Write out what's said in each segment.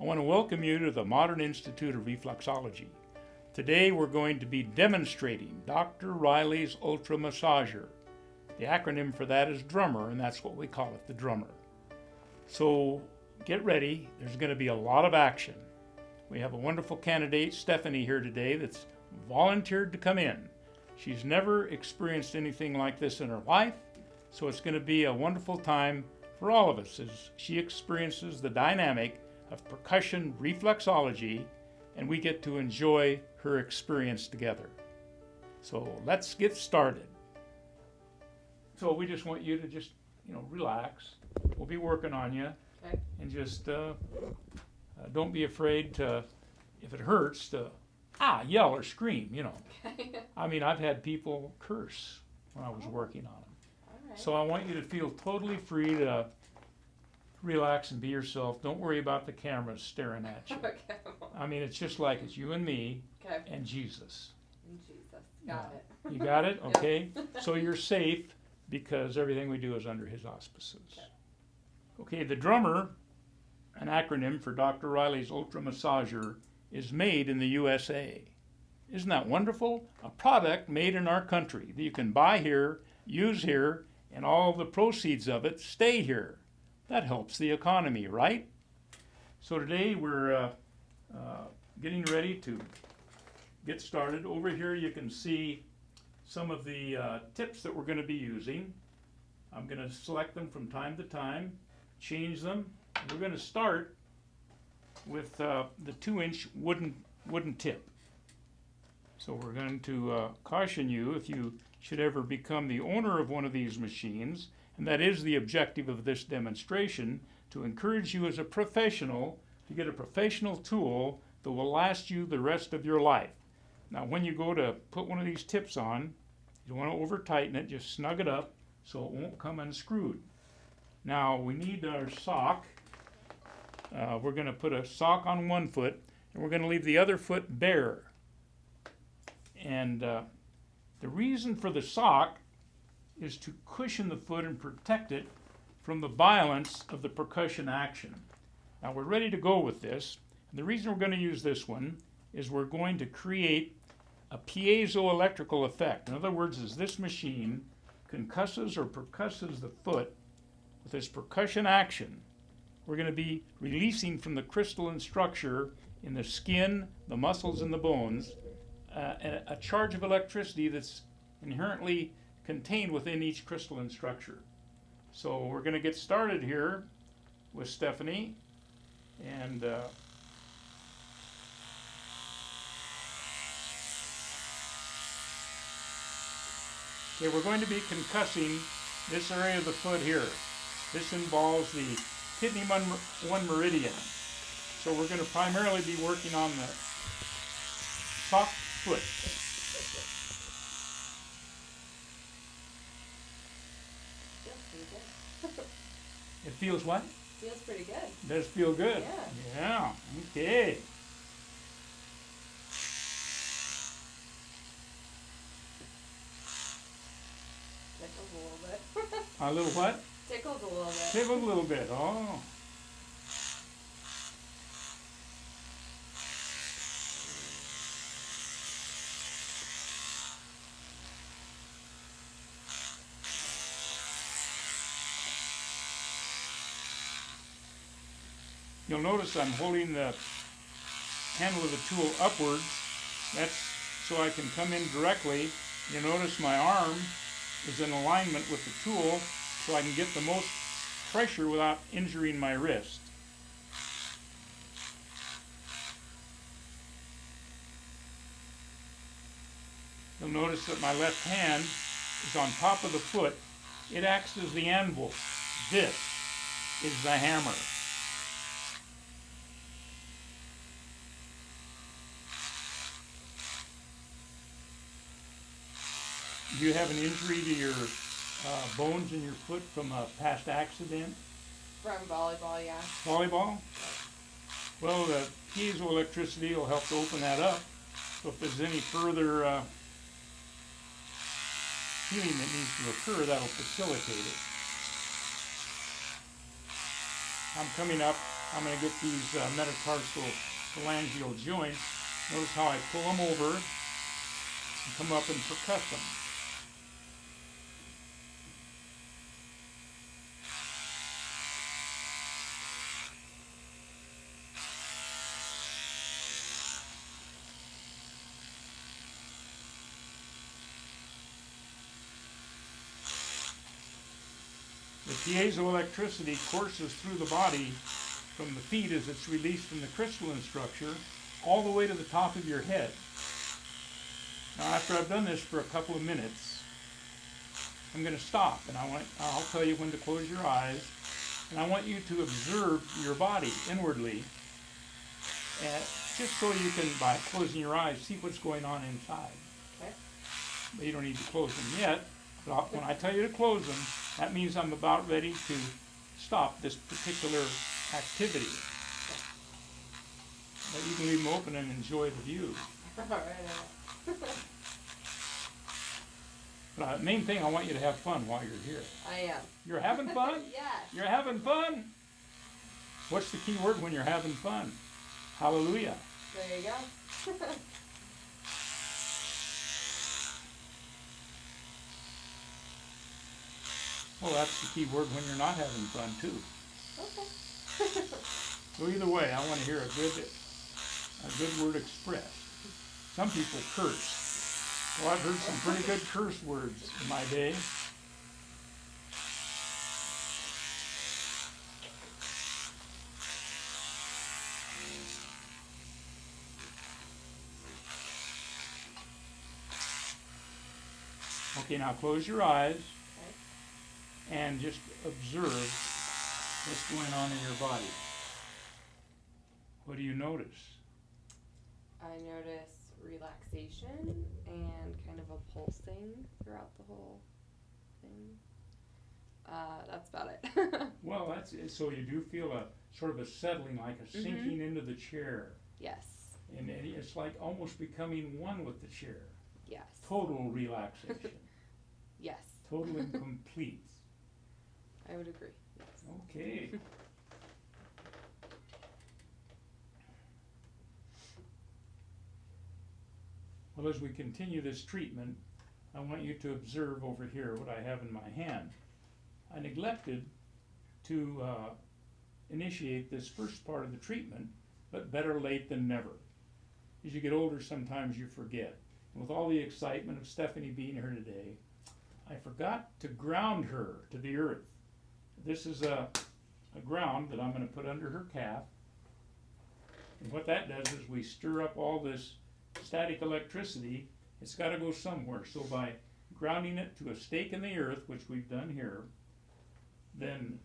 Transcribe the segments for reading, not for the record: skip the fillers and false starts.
want to welcome you to the Modern Institute of Reflexology. Today we're going to be demonstrating Dr. Riley's Ultra Massager. The acronym for that is DRUMMER, and that's what we call it, the DRUMMER. So get ready, there's going to be a lot of action. We have a wonderful candidate, Stephanie, here today that's volunteered to come in. She's never experienced anything like this in her life, so it's going to be a wonderful time for all of us as she experiences the dynamic of percussion reflexology, and we get to enjoy her experience together. So let's get started. So we just want you to just, relax. We'll be working on you. Okay. And just don't be afraid to, if it hurts, to yell or scream, Okay. I mean, I've had people curse when I was working on them. All right. So I want you to feel totally free to relax and be yourself. Don't worry about the cameras staring at you. Okay. I mean, it's just like it's you and me Okay. and Jesus. Jesus. Got it. You got it? Yep. Okay? So you're safe because everything we do is under his auspices. Okay, the DRUMMER, an acronym for Dr. Riley's Ultra Massager, is made in the USA. Isn't that wonderful? A product made in our country that you can buy here, use here, and all the proceeds of it stay here. That helps the economy, right? So today we're getting ready to get started. Over here you can see some of the tips that we're going to be using. I'm going to select them from time to time, change them. We're going to start with the 2-inch wooden tip. So we're going to caution you if you should ever become the owner of one of these machines, and that is the objective of this demonstration, to encourage you as a professional to get a professional tool that will last you the rest of your life. Now when you go to put one of these tips on, you don't want to over tighten it, just snug it up so it won't come unscrewed. Now we need our sock. We're going to put a sock on one foot and we're going to leave the other foot bare. And the reason for the sock is to cushion the foot and protect it from the violence of the percussion action. Now we're ready to go with this. And the reason we're going to use this one is we're going to create a piezoelectrical effect. In other words, as this machine concusses or percusses the foot with this percussion action, we're going to be releasing from the crystalline structure in the skin, the muscles, and the bones a charge of electricity that's inherently contained within each crystalline structure. So we're going to get started here with Stephanie, and okay, we're going to be concussing this area of the foot here. This involves the kidney 1 meridian. So we're going to primarily be working on the soft foot. Feels pretty good. It feels what? Feels pretty good. It does feel good. Yeah. Yeah. Okay. Tickles a little bit. A little what? Tickles a little bit. Tickles a little bit. Oh. You'll notice I'm holding the handle of the tool upwards. That's so I can come in directly. You notice my arm is in alignment with the tool so I can get the most pressure without injuring my wrist. You'll notice that my left hand is on top of the foot. It acts as the anvil. This is the hammer. Do you have an injury to your bones in your foot from a past accident? From volleyball, yeah. Volleyball? Well, the piezoelectricity will help to open that up. So if there's any further healing that needs to occur, that'll facilitate it. I'm coming up I'm going to get these metatarsal phalangeal joints. Notice how I pull them over and come up and percuss them. The piezoelectricity courses through the body from the feet as it's released from the crystalline structure all the way to the top of your head. Now after I've done this for a couple of minutes, I'm going to stop and I'll tell you when to close your eyes, and I want you to observe your body inwardly, and just so you can, by closing your eyes, see what's going on inside. Okay. But you don't need to close them yet. But when I tell you to close them, that means I'm about ready to stop this particular activity. But you can leave them open and enjoy the view. All right. But the main thing, I want you to have fun while you're here. I am. You're having fun? Yes. You're having fun? What's the key word when you're having fun? Hallelujah. There you go. Well, that's the key word when you're not having fun, too. Okay. So either way, I want to hear a good word expressed. Some people curse. Well, I've heard some pretty good curse words in my day. Okay, now close your eyes and just observe what's going on in your body. What do you notice? I notice relaxation and kind of a pulsing throughout the whole thing. That's about it. Well, that's it. So you do feel a sort of a settling, like a sinking into the chair. Yes. And it's like almost becoming one with the chair. Yes. Total relaxation. Yes. Total and complete. I would agree. Yes. Okay. Well, as we continue this treatment, I want you to observe over here what I have in my hand. I neglected to initiate this first part of the treatment, but better late than never. As you get older, sometimes you forget. And with all the excitement of Stephanie being here today, I forgot to ground her to the earth. This is a ground that I'm going to put under her calf. And what that does is we stir up all this static electricity. It's got to go somewhere. So by grounding it to a stake in the earth, which we've done here, then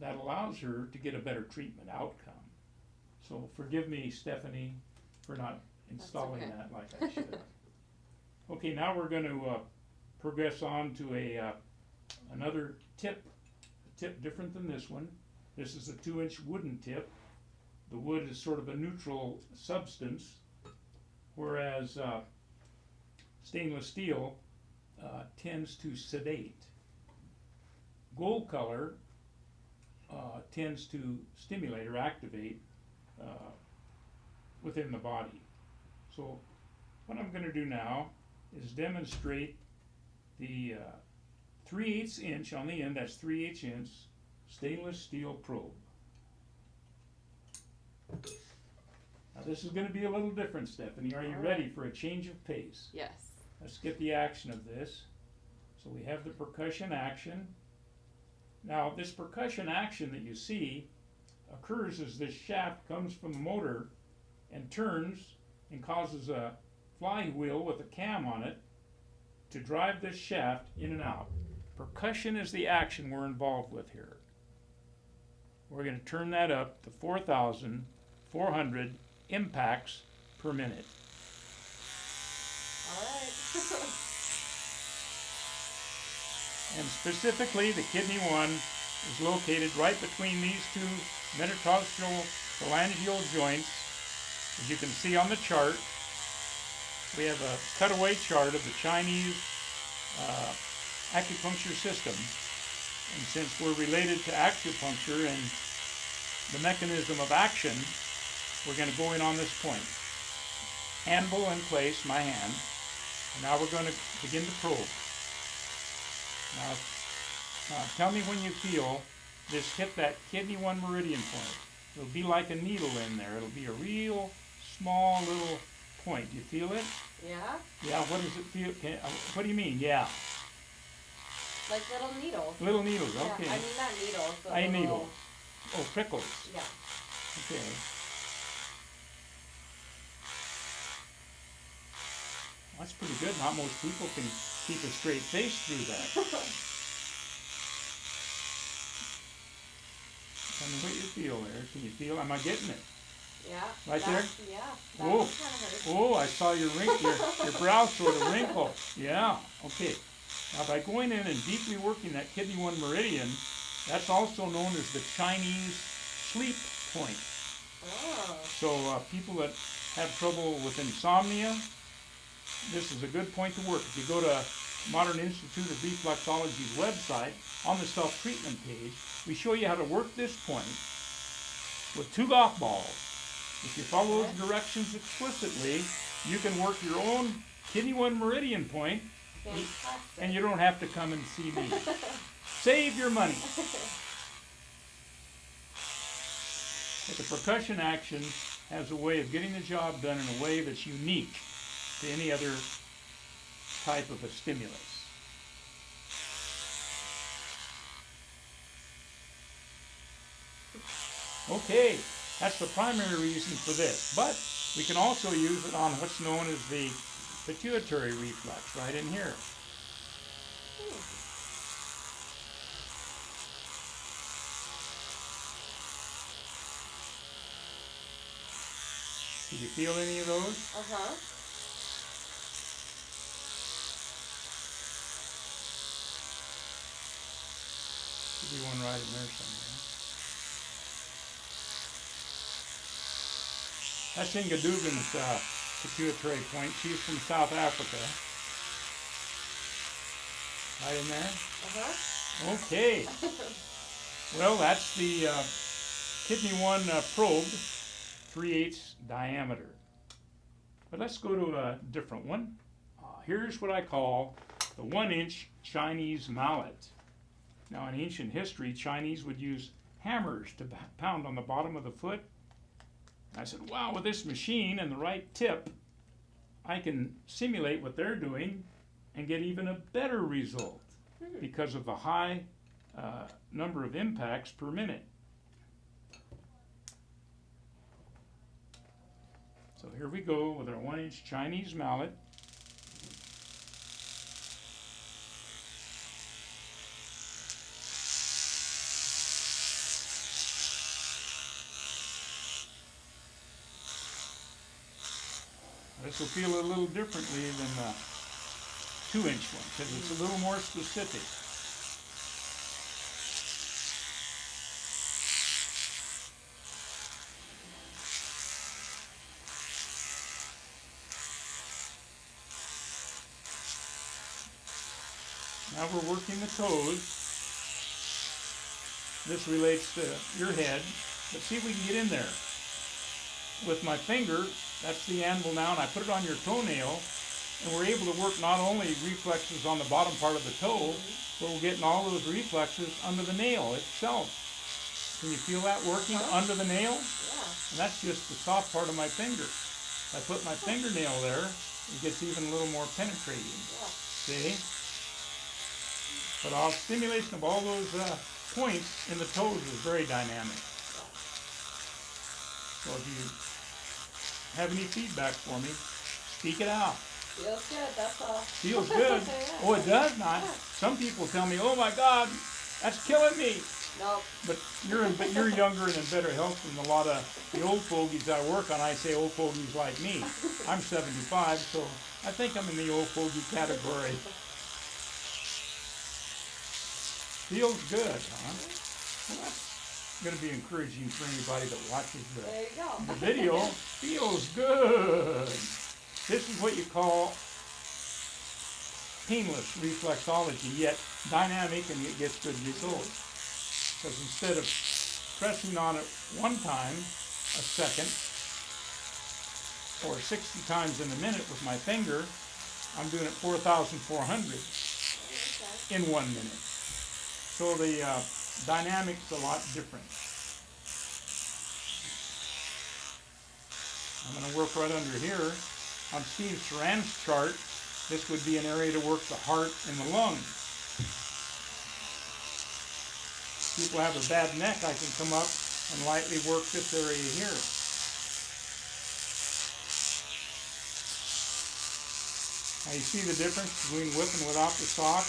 that allows her to get a better treatment outcome. So forgive me, Stephanie, for not installing okay. that like I should. Okay, now we're going to progress on to another tip, a tip different than this one. This is a 2-inch wooden tip. The wood is sort of a neutral substance, whereas stainless steel tends to sedate. Gold color tends to stimulate or activate within the body. So what I'm going to do now is demonstrate the 3/8 inch on the end, that's 3/8 inch stainless steel probe. Now this is going to be a little different, Stephanie. Are you ready for a change of pace? Yes. Let's get the action of this. So we have the percussion action. Now this percussion action that you see occurs as this shaft comes from the motor and turns and causes a flywheel with a cam on it to drive this shaft in and out. Percussion is the action we're involved with here. We're going to turn that up to 4,400 impacts per minute. All right. And specifically, the kidney 1 is located right between these two metatarsal phalangeal joints. As you can see on the chart, we have a cutaway chart of the Chinese acupuncture system. And since we're related to acupuncture and the mechanism of action, we're going to go in on this point. Anvil in place, my hand. And now we're going to begin to probe. Now tell me when you feel this hit that kidney 1 meridian point. It'll be like a needle in there. It'll be a real small little point. You feel it? Yeah? Yeah, what does it feel? What do you mean, yeah? Like little needles. Little needles, Yeah, okay. I mean not needles, but I little, needle. Oh, prickles. Yeah. Okay. That's pretty good. Not most people can keep a straight face through that. Tell me what you feel there. Can you feel? Am I getting it? Yeah. Right there? Yeah. That Oh. one kind of hurts. Oh, I saw your your brow sort of wrinkle. Yeah. Okay. Now by going in and deeply working that kidney 1 meridian, that's also known as the Chinese sleep point. Oh. So people that have trouble with insomnia, this is a good point to work. If you go to Modern Institute of Reflexology's website, on the self-treatment page, we show you how to work this point with 2 golf balls. If you follow those directions explicitly, you can work your own kidney 1 meridian point, Fantastic. and you don't have to come and see me. Save your money. But the percussion action has a way of getting the job done in a way that's unique to any other type of a stimulus. Okay, that's the primary reason for this. But we can also use it on what's known as the pituitary reflex, right in here. Do you feel any of those? Uh-huh. Should be one right in there somewhere. That's Inga Dugan's pituitary point. She's from South Africa. Right in there? Uh-huh. Okay. Well, that's the kidney 1 probed, 3/8 diameter. But let's go to a different one. Here's what I call the 1-inch Chinese mallet. Now, in ancient history, Chinese would use hammers to pound on the bottom of the foot. I said, wow, with this machine and the right tip, I can simulate what they're doing and get even a better result because of the high number of impacts per minute. So here we go with our 1-inch Chinese mallet. This will feel a little differently than the 2-inch one because it's a little more specific. Now we're working the toes. This relates to your head, but see if we can get in there. With my finger, that's the anvil now, and I put it on your toenail, and we're able to work not only reflexes on the bottom part of the toe, but we're getting all those reflexes under the nail itself. Can you feel that working under the nail? Yeah. And that's just the soft part of my finger. If I put my fingernail there, it gets even a little more penetrating. Yeah. See? But our stimulation of all those points in the toes is very dynamic. So if you have any feedback for me, speak it out. Feels good, that's all. Feels good. Yeah. Oh, it does not. Some people tell me, "Oh my God, that's killing me." Nope. But you're younger and in better health than a lot of the old fogies I work on. I say old fogies like me. I'm 75, so I think I'm in the old fogey category. Feels good, huh? Well, that's going to be encouraging for anybody that watches There you go. the video. Feels good. This is what you call painless reflexology, yet dynamic, and it gets good results. Because instead of pressing on it one time a second, or 60 times in a minute with my finger, I'm doing it 4,400 Okay. in 1 minute. So the dynamic's a lot different. I'm going to work right under here. On Steve Saran's chart, this would be an area to work the heart and the lungs. People have a bad neck, I can come up and lightly work this area here. Now you see the difference between with and without the sock?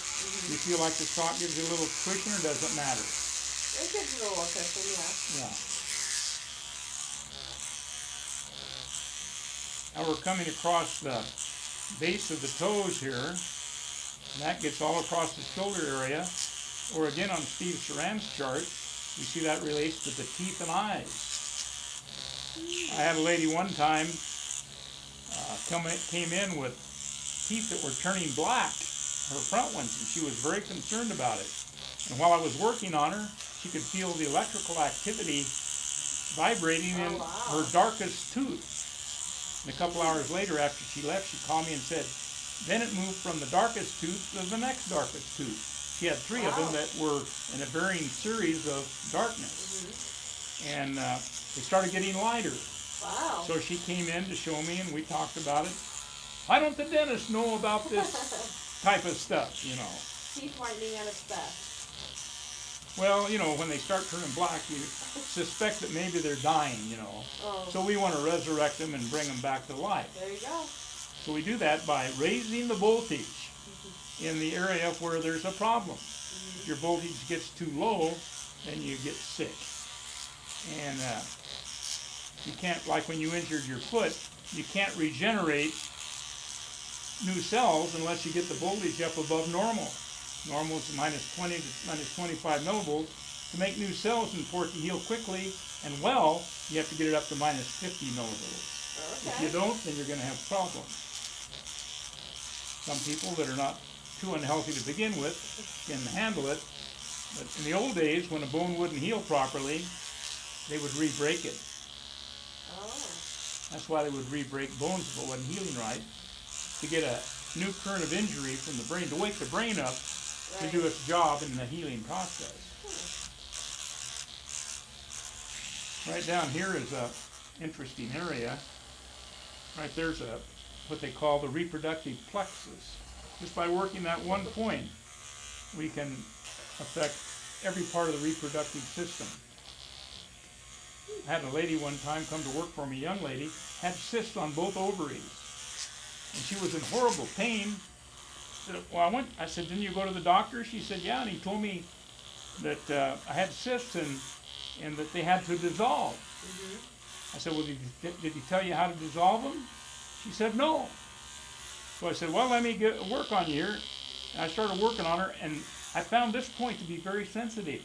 You feel like the sock gives you a little cushion, or does it matter? It gives you a little cushion, yeah. Yeah. Now we're coming across the base of the toes here, and that gets all across the shoulder area. Or again on Steve Saran's chart, you see that relates to the teeth and eyes. I had a lady one time came in with teeth that were turning black, her front ones, and she was very concerned about it. And while I was working on her, she could feel the electrical activity vibrating in her darkest tooth. And a couple hours later, after she left, she called me and said, then it moved from the darkest tooth to the next darkest tooth. She had three of them that were in a varying series of darkness. And they started getting lighter. Wow. So she came in to show me, and we talked about it. Why don't the dentist know about this type of stuff, you know? Teeth whitening at its best. Well, you know, when they start turning black, you suspect that maybe they're dying, you know. Oh. So we want to resurrect them and bring them back to life. There you go. So we do that by raising the voltage in the area where there's a problem. If your voltage gets too low, then you get sick. And you can't, like when you injured your foot, you can't regenerate new cells unless you get the voltage up above normal. Normal is minus 20 to minus 25 millivolts. To make new cells and for it to heal quickly and well, you have to get it up to minus 50 millivolts. If you don't, then you're going to have problems. Some people that are not too unhealthy to begin with can handle it. But in the old days, when a bone wouldn't heal properly, they would re-break it. Oh. That's why they would re-break bones if it wasn't healing right, to get a new current of injury from the brain, to wake the brain up to do its job in the healing process. Right down here is a interesting area. Right there's what they call the reproductive plexus. Just by working that one point, we can affect every part of the reproductive system. I had a lady one time come to work for me, a young lady, had cysts on both ovaries. And she was in horrible pain. Well, I said, didn't you go to the doctor? She said, yeah, and he told me that I had cysts and that they had to dissolve. I said, well, did he tell you how to dissolve them? She said, no. So I said, well, let me work on you here. And I started working on her, and I found this point to be very sensitive.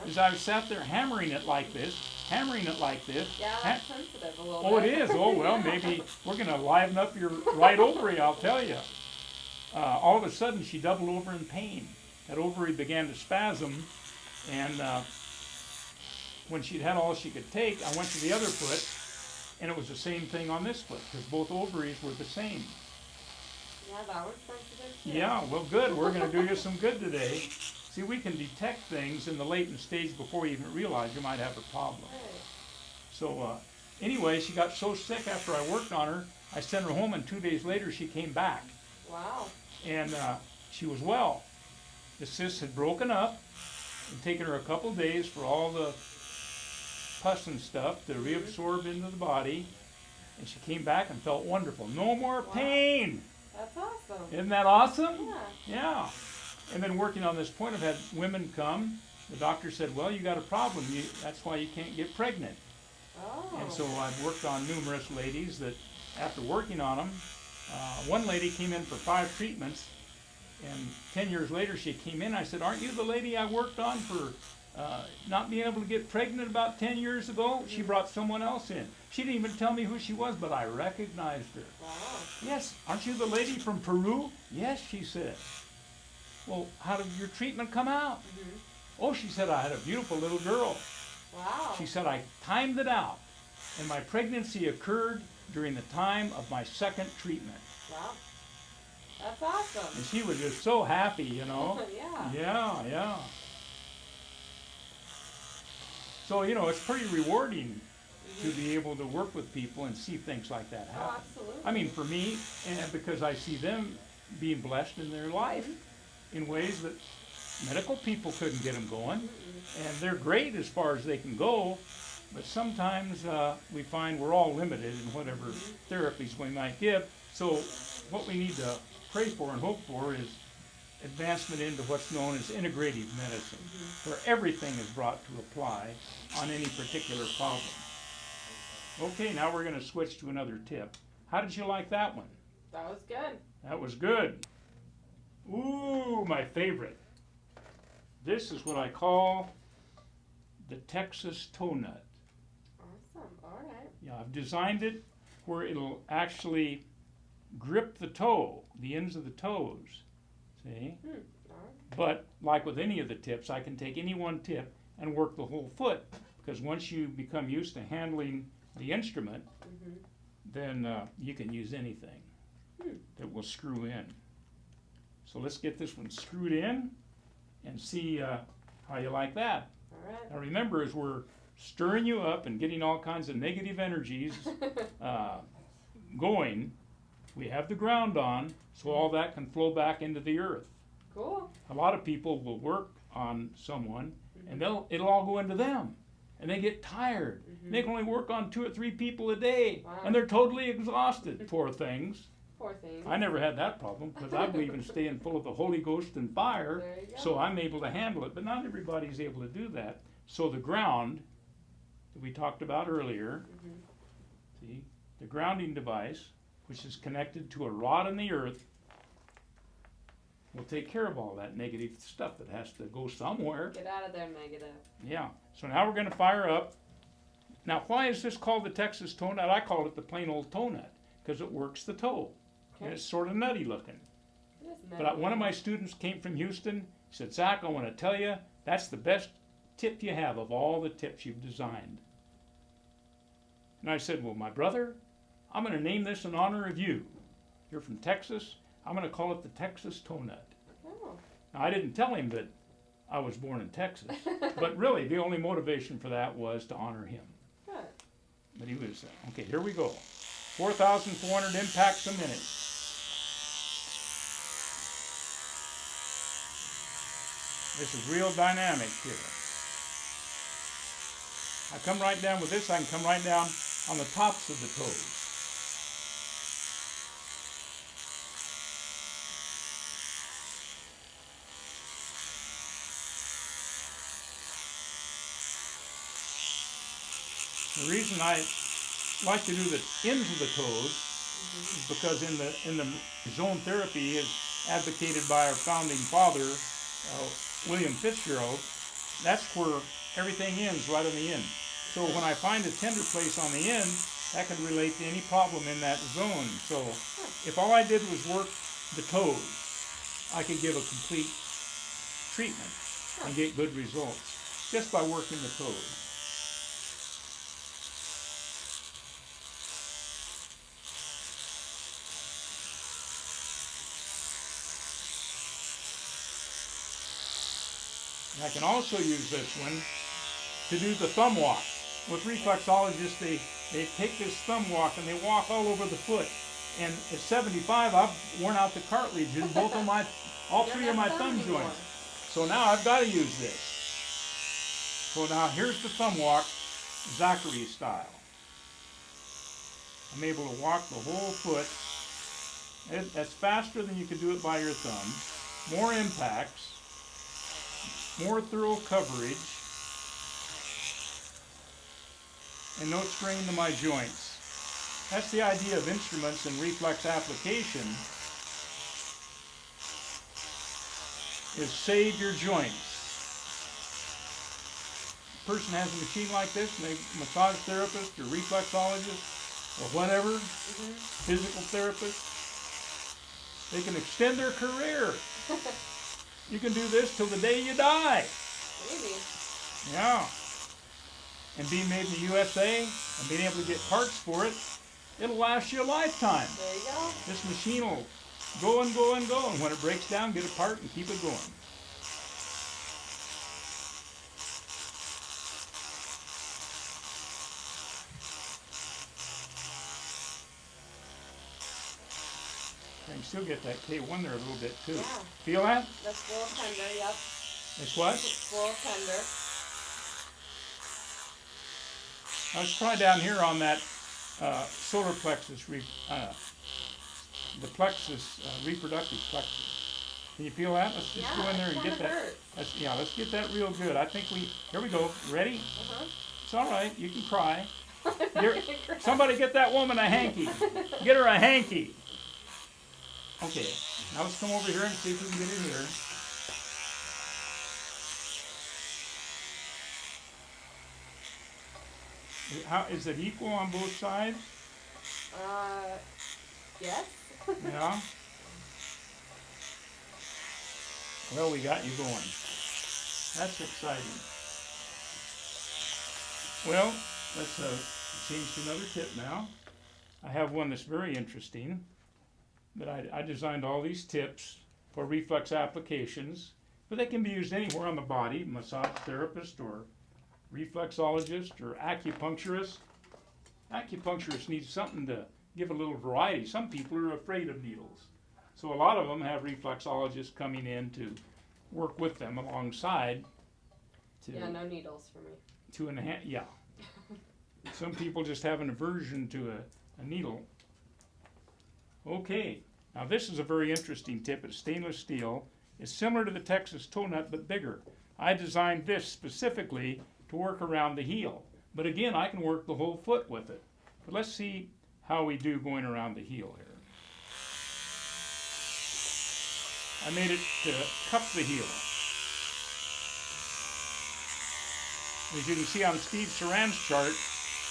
As I sat there hammering it like this. Yeah, that's sensitive a little Oh, bit. it is. Oh, well, maybe we're going to liven up your right ovary, I'll tell you. All of a sudden, she doubled over in pain. That ovary began to spasm, and when she'd had all she could take, I went to the other foot, and it was the same thing on this foot, because both ovaries were the same. Yeah, that was sensitive too. Yeah, well, good. We're going to do you some good today. See, we can detect things in the latent stage before you even realize you might have a problem. Right. So anyway, she got so sick after I worked on her, I sent her home, and 2 days later she came back. Wow. And she was well. The cyst had broken up. It taken her a couple days for all the pus and stuff to reabsorb into the body. And she came back and felt wonderful. No more pain. That's awesome. Isn't that awesome? Yeah. Yeah. And then working on this point, I've had women come. The doctor said, well, you got a problem. That's why you can't get pregnant. Oh. And so I've worked on numerous ladies that, after working on them, one lady came in for 5 treatments, and 10 years later she came in. I said, aren't you the lady I worked on for not being able to get pregnant about 10 years ago? She brought someone else in. She didn't even tell me who she was, but I recognized her. Wow. Yes, aren't you the lady from Peru? Yes, she said. Well, how did your treatment come out? Oh, she said, I had a beautiful little girl. Wow. She said, I timed it out, and my pregnancy occurred during the time of my second treatment. Wow. That's awesome. And she was just so happy, you know. Yeah. Yeah, yeah. So, you know, it's pretty rewarding to be able to work with people and see things like that Oh, happen. absolutely. I mean, for me, and because I see them being blessed in their life in ways that medical people couldn't get them going. And they're great as far as they can go, but sometimes we find we're all limited in whatever therapies we might give. So what we need to pray for and hope for is advancement into what's known as integrative medicine, where everything is brought to apply on any particular problem. Okay, now we're going to switch to another tip. How did you like that one? That was good. That was good. Ooh, my favorite. This is what I call the Texas toe nut. Awesome. All right. Yeah, I've designed it where it'll actually grip the toe, the ends of the toes. See? All right. But like with any of the tips, I can take any one tip and work the whole foot, because once you become used to handling the instrument, then you can use anything that will screw in. So let's get this one screwed in and see how you like that. All right. Now remember, as we're stirring you up and getting all kinds of negative energies going, we have the ground on, so all that can flow back into the earth. Cool. A lot of people will work on someone, and it'll all go into them, and they get tired. They can only work on 2 or 3 people a day, Wow. and they're totally exhausted. Poor things. Poor thing. I never had that problem, because I believe in staying full of the Holy Ghost and fire, There you go. so I'm able to handle it. But not everybody's able to do that. So the ground that we talked about earlier, see, the grounding device, which is connected to a rod in the earth, will take care of all that negative stuff that has to go somewhere. Get out of there, negative. Yeah. So now we're going to fire up. Now, why is this called the Texas toe nut? I call it the plain old toe nut, because it works the toe. And Okay. it's sort of nutty looking. It is But one of my students came from Houston. He said, Zach, I want to tell you, that's the best tip you have of all the tips you've designed. And I said, well, my brother, I'm going to name this in honor of you. You're from Texas. I'm going to call it the Texas toe nut. Oh. Now, I didn't tell him that I was born in Texas, but really the only motivation for that was to honor him. Good. But he was, okay, here we go. 4,400 impacts a minute. This is real dynamic here. I come right down with this, I can come right down on the tops of the toes. The reason I like to do the ends of the toes is because in the zone therapy is advocated by our founding father, William Fitzgerald. That's where everything ends, right on the end. So when I find a tender place on the end, that can relate to any problem in that zone. So if all I did was work the toes, I could give a complete treatment and get good results just by working the toes. And I can also use this one to do the thumb walk. With reflexologists, they take this thumb walk and they walk all over the foot. And at 75, I've worn out the cartilage in both of my, all 3 of my thumb joints. So now I've got to use this. So now here's the thumb walk, Zachary style. I'm able to walk the whole foot. That's faster than you could do it by your thumb. More impacts. More thorough coverage, and no strain to my joints. That's the idea of instruments and reflex application, is save your joints. A person has a machine like this, and they massage therapist or reflexologist or whatever, physical therapist, they can extend their career. You can do this till the day you die. Maybe. Yeah. and being made in the USA and being able to get parts for it, it'll last you a lifetime. There you go. This machine will go and go and go, and when it breaks down, get a part and keep it going. I can still get that K1 there a little bit too. Yeah. Feel that? That's full of tender, yep. It's what? It's full of tender. Let's try down here on that solar plexus, the plexus, reproductive plexus. Can you feel that? Let's just go in there and get that. Let's get that real good. I think here we go. Ready? Uh-huh. It's all right. You can cry. Somebody get that woman a hanky. Get her a hanky. Okay, now let's come over here and see if we can get it here. Is it equal on both sides? Yes. Yeah. Well, we got you going. That's exciting. Well, let's change to another tip now. I have one that's very interesting. That I designed all these tips for reflex applications, but they can be used anywhere on the body, massage therapist or reflexologist or acupuncturist. Acupuncturists need something to give a little variety. Some people are afraid of needles. So a lot of them have reflexologists coming in to work with them alongside. Yeah, no needles for me. To enhance, yeah. Some people just have an aversion to a needle. Okay, now this is a very interesting tip. It's stainless steel. It's similar to the Texas toe nut, but bigger. I designed this specifically to work around the heel. But again, I can work the whole foot with it. But let's see how we do going around the heel here. I made it to cup the heel. As you can see on Steve Saran's chart,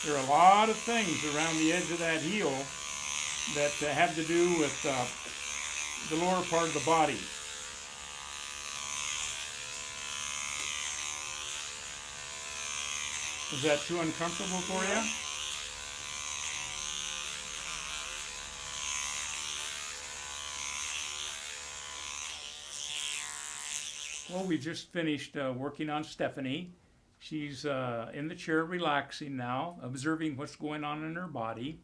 there are a lot of things around the edge of that heel that have to do with the lower part of the body. Is that too uncomfortable for you? Well, we just finished working on Stephanie. She's in the chair relaxing now, observing what's going on in her body.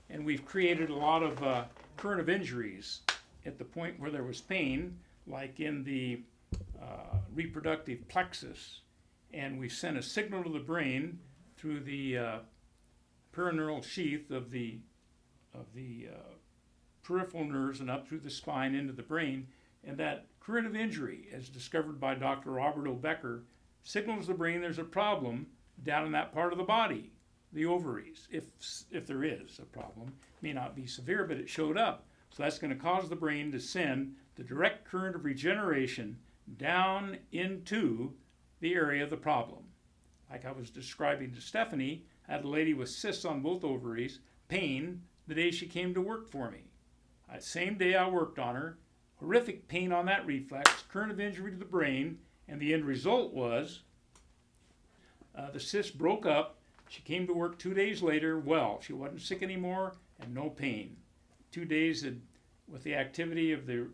And we've created a lot of current of injuries at the point where there was pain, like in the reproductive plexus. And we sent a signal to the brain through the perineural sheath of the peripheral nerves and up through the spine into the brain. And that current of injury, as discovered by Dr. Robert O. Becker, signals the brain there's a problem down in that part of the body, the ovaries, if there is a problem. It may not be severe, but it showed up. So that's going to cause the brain to send the direct current of regeneration down into the area of the problem. Like I was describing to Stephanie, I had a lady with cysts on both ovaries, pain, the day she came to work for me. That same day I worked on her, horrific pain on that reflex, current of injury to the brain, and the end result was the cyst broke up. She came to work 2 days later, well, she wasn't sick anymore and no pain. 2 days with the activity of the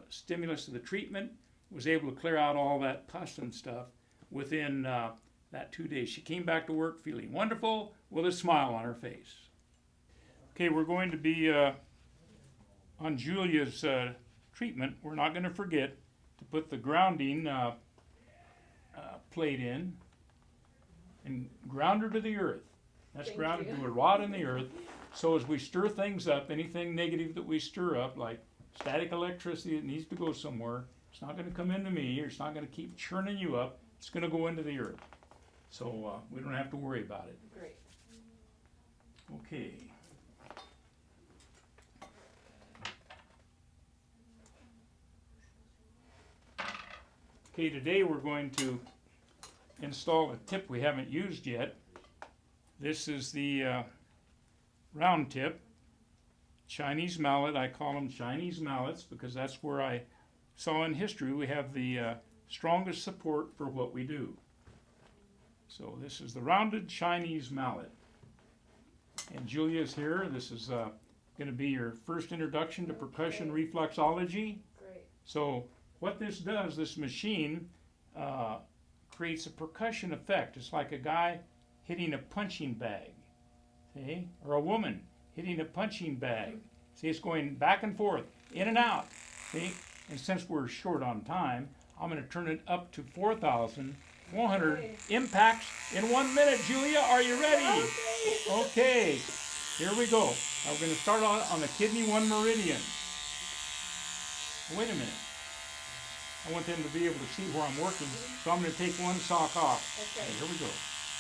stimulus of the treatment, was able to clear out all that pus and stuff within that 2 days. She came back to work feeling wonderful with a smile on her face. Okay, we're going to be on Julia's treatment. We're not going to forget to put the grounding plate in and ground her to the earth. That's Thank grounded you. to a rod in the earth. So as we stir things up, anything negative that we stir up, like static electricity that needs to go somewhere, it's not going to come into me, or it's not going to keep churning you up. It's going to go into the earth. So we don't have to worry about it. Great. Okay. Okay, today we're going to install a tip we haven't used yet. This is the round tip, Chinese mallet. I call them Chinese mallets because that's where I saw in history we have the strongest support for what we do. So this is the rounded Chinese mallet. And Julia's here. This is going to be your first introduction to percussion reflexology. Great. So what this does, this machine creates a percussion effect. It's like a guy hitting a punching bag, see? Or a woman hitting a punching bag. See, it's going back and forth, in and out, see? And since we're short on time, I'm going to turn it up to 4,400 Okay. impacts in 1 minute. Julia, are you ready? Okay. Okay, here we go. Now we're going to start on the kidney 1 meridian. Wait a minute. I want them to be able to see where I'm working, so I'm going to take one sock off. Okay. Here we go.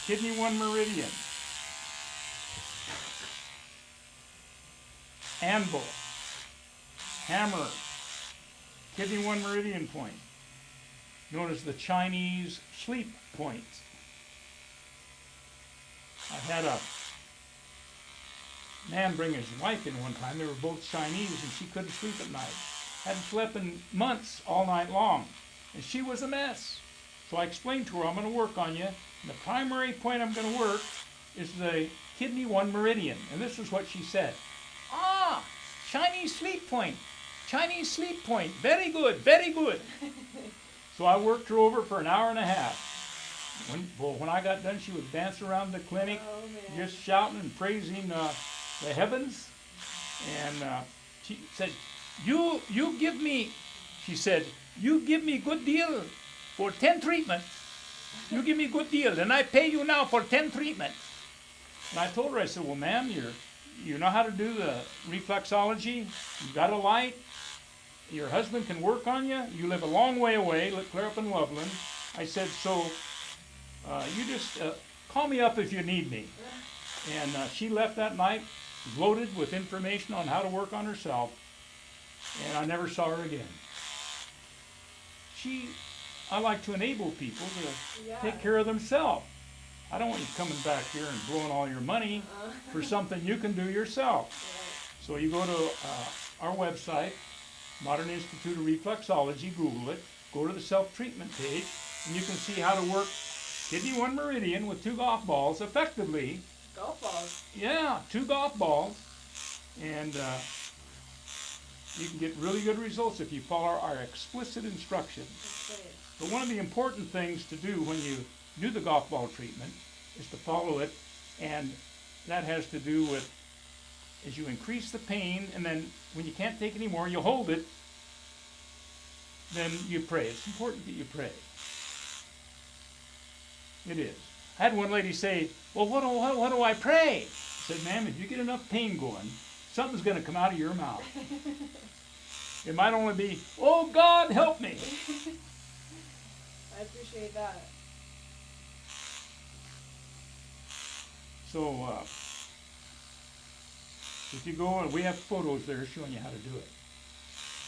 Kidney 1 meridian. Anvil. Hammer. Kidney 1 meridian point. Known as the Chinese sleep point. I had a man bring his wife in one time. They were both Chinese and she couldn't sleep at night. Hadn't slept in months, all night long. And she was a mess. So I explained to her, I'm going to work on you. And the primary point I'm going to work is the kidney 1 meridian. And this is what she said. Ah, Chinese sleep point. Chinese sleep point. Very good, very good. So I worked her over for an hour and a half. When I got done, she would dance around the clinic, Oh, man. just shouting and praising the heavens. And she said, you give me, she said, you give me good deal for 10 treatments. You give me good deal, and I pay you now for 10 treatments. And I told her, I said, well, ma'am, you know how to do the reflexology. You got a light. Your husband can work on you. You live a long way away, clear up in Loveland. I said, so you just call me up if you need me. And she left that night loaded with information on how to work on herself. And I never saw her again. I like to enable people to Yeah. take care of themselves. I don't want you coming back here and blowing all your money for something you can do yourself. Right. So you go to our website, Modern Institute of Reflexology, Google it, go to the self-treatment page, and you can see how to work kidney 1 meridian with 2 golf balls effectively. Golf balls. Yeah, 2 golf balls. And you can get really good results if you follow our explicit instructions. That's great. But one of the important things to do when you do the golf ball treatment is to follow it, and that has to do with as you increase the pain, and then when you can't take any more, you hold it, then you pray. It's important that you pray. It is. I had one lady say, well, what do I pray? I said, ma'am, if you get enough pain going, something's going to come out of your mouth. It might only be, oh, God, help me. I appreciate that. So, if you go, and we have photos there showing you how to do it.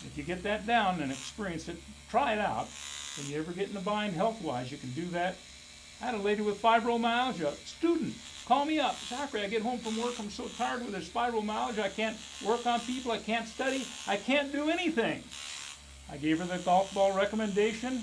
If you get that down and experience it, try it out. When you ever get in a bind health-wise, you can do that. I had a lady with fibromyalgia, student, call me up. Zachary, I get home from work, I'm so tired with this fibromyalgia, I can't work on people, I can't study, I can't do anything. I gave her the golf ball recommendation,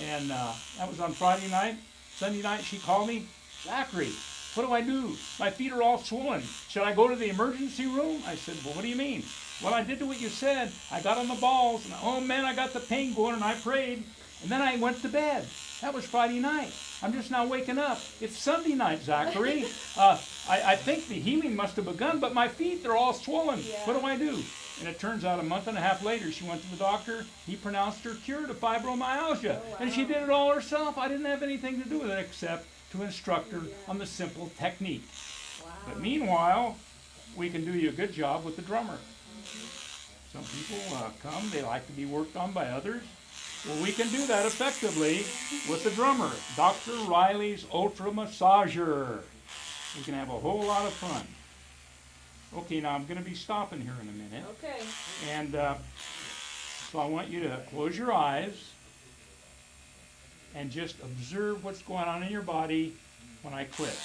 and that was on Friday night. Sunday night, she called me, Zachary, what do I do? My feet are all swollen. Should I go to the emergency room? I said, well, what do you mean? Well, I did what you said. I got on the balls, and oh man, I got the pain going, and I prayed, and then I went to bed. That was Friday night. I'm just now waking up. It's Sunday night, Zachary. I think the healing must have begun, but my feet, they're all swollen. Yeah. What do I do? And it turns out a month and a half later, she went to the doctor. He pronounced her cured of fibromyalgia. Oh, wow. And she did it all herself. I didn't have anything to do with it except to instruct her on the simple technique. Wow. But meanwhile, we can do you a good job with the drummer. Some people come, they like to be worked on by others. Well, we can do that effectively with the drummer, Dr. Riley's Ultra Massager. We can have a whole lot of fun. Okay, now I'm going to be stopping here in a minute. Okay. And so I want you to close your eyes and just observe what's going on in your body when I quit.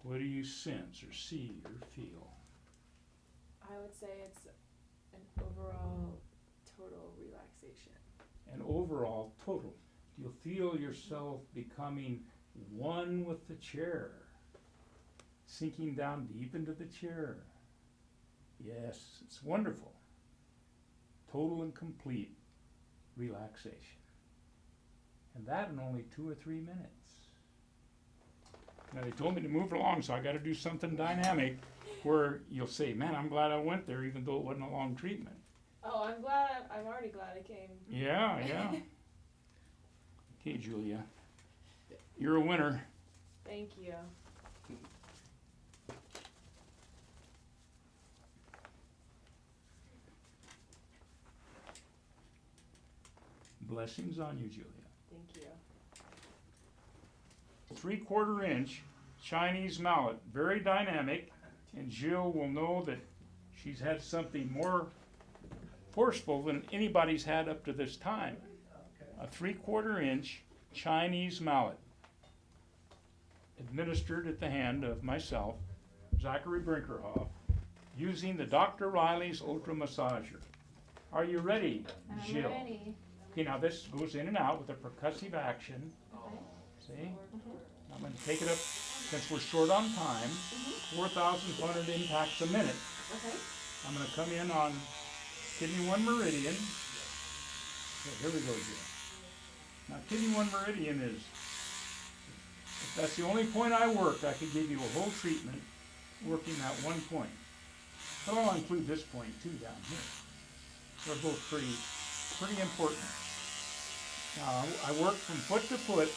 What do you sense or see or feel? I would say it's an overall total relaxation. And overall total. You'll feel yourself becoming one with the chair, sinking down deep into the chair. Yes, it's wonderful. Total and complete relaxation. And that in only 2 or 3 minutes. Now they told me to move along, so I gotta do something dynamic where you'll say, man, I'm glad I went there even though it wasn't a long treatment. Oh, I'm already glad I came. Yeah, yeah. Okay, Julia, you're a winner. Thank you. Blessings on you, Julia. Thank you. 3/4 inch Chinese mallet, very dynamic, and Jill will know that she's had something more forceful than anybody's had up to this time. A 3/4 inch Chinese mallet, administered at the hand of myself, Zachary Brinkerhoff, using the Dr. Riley's Ultra Massager. Are you ready, Jill? I'm ready. Okay, now this goes in and out with a percussive action. See? I'm going to take it up, since we're short on time, 4,500 impacts a minute. Okay. I'm going to come in on kidney 1 meridian. Okay, here we go, Jill. Now, kidney 1 meridian is, if that's the only point I work, I could give you a whole treatment working that one point. But I'll include this point too down here. They're both pretty important. Now, I work from foot to foot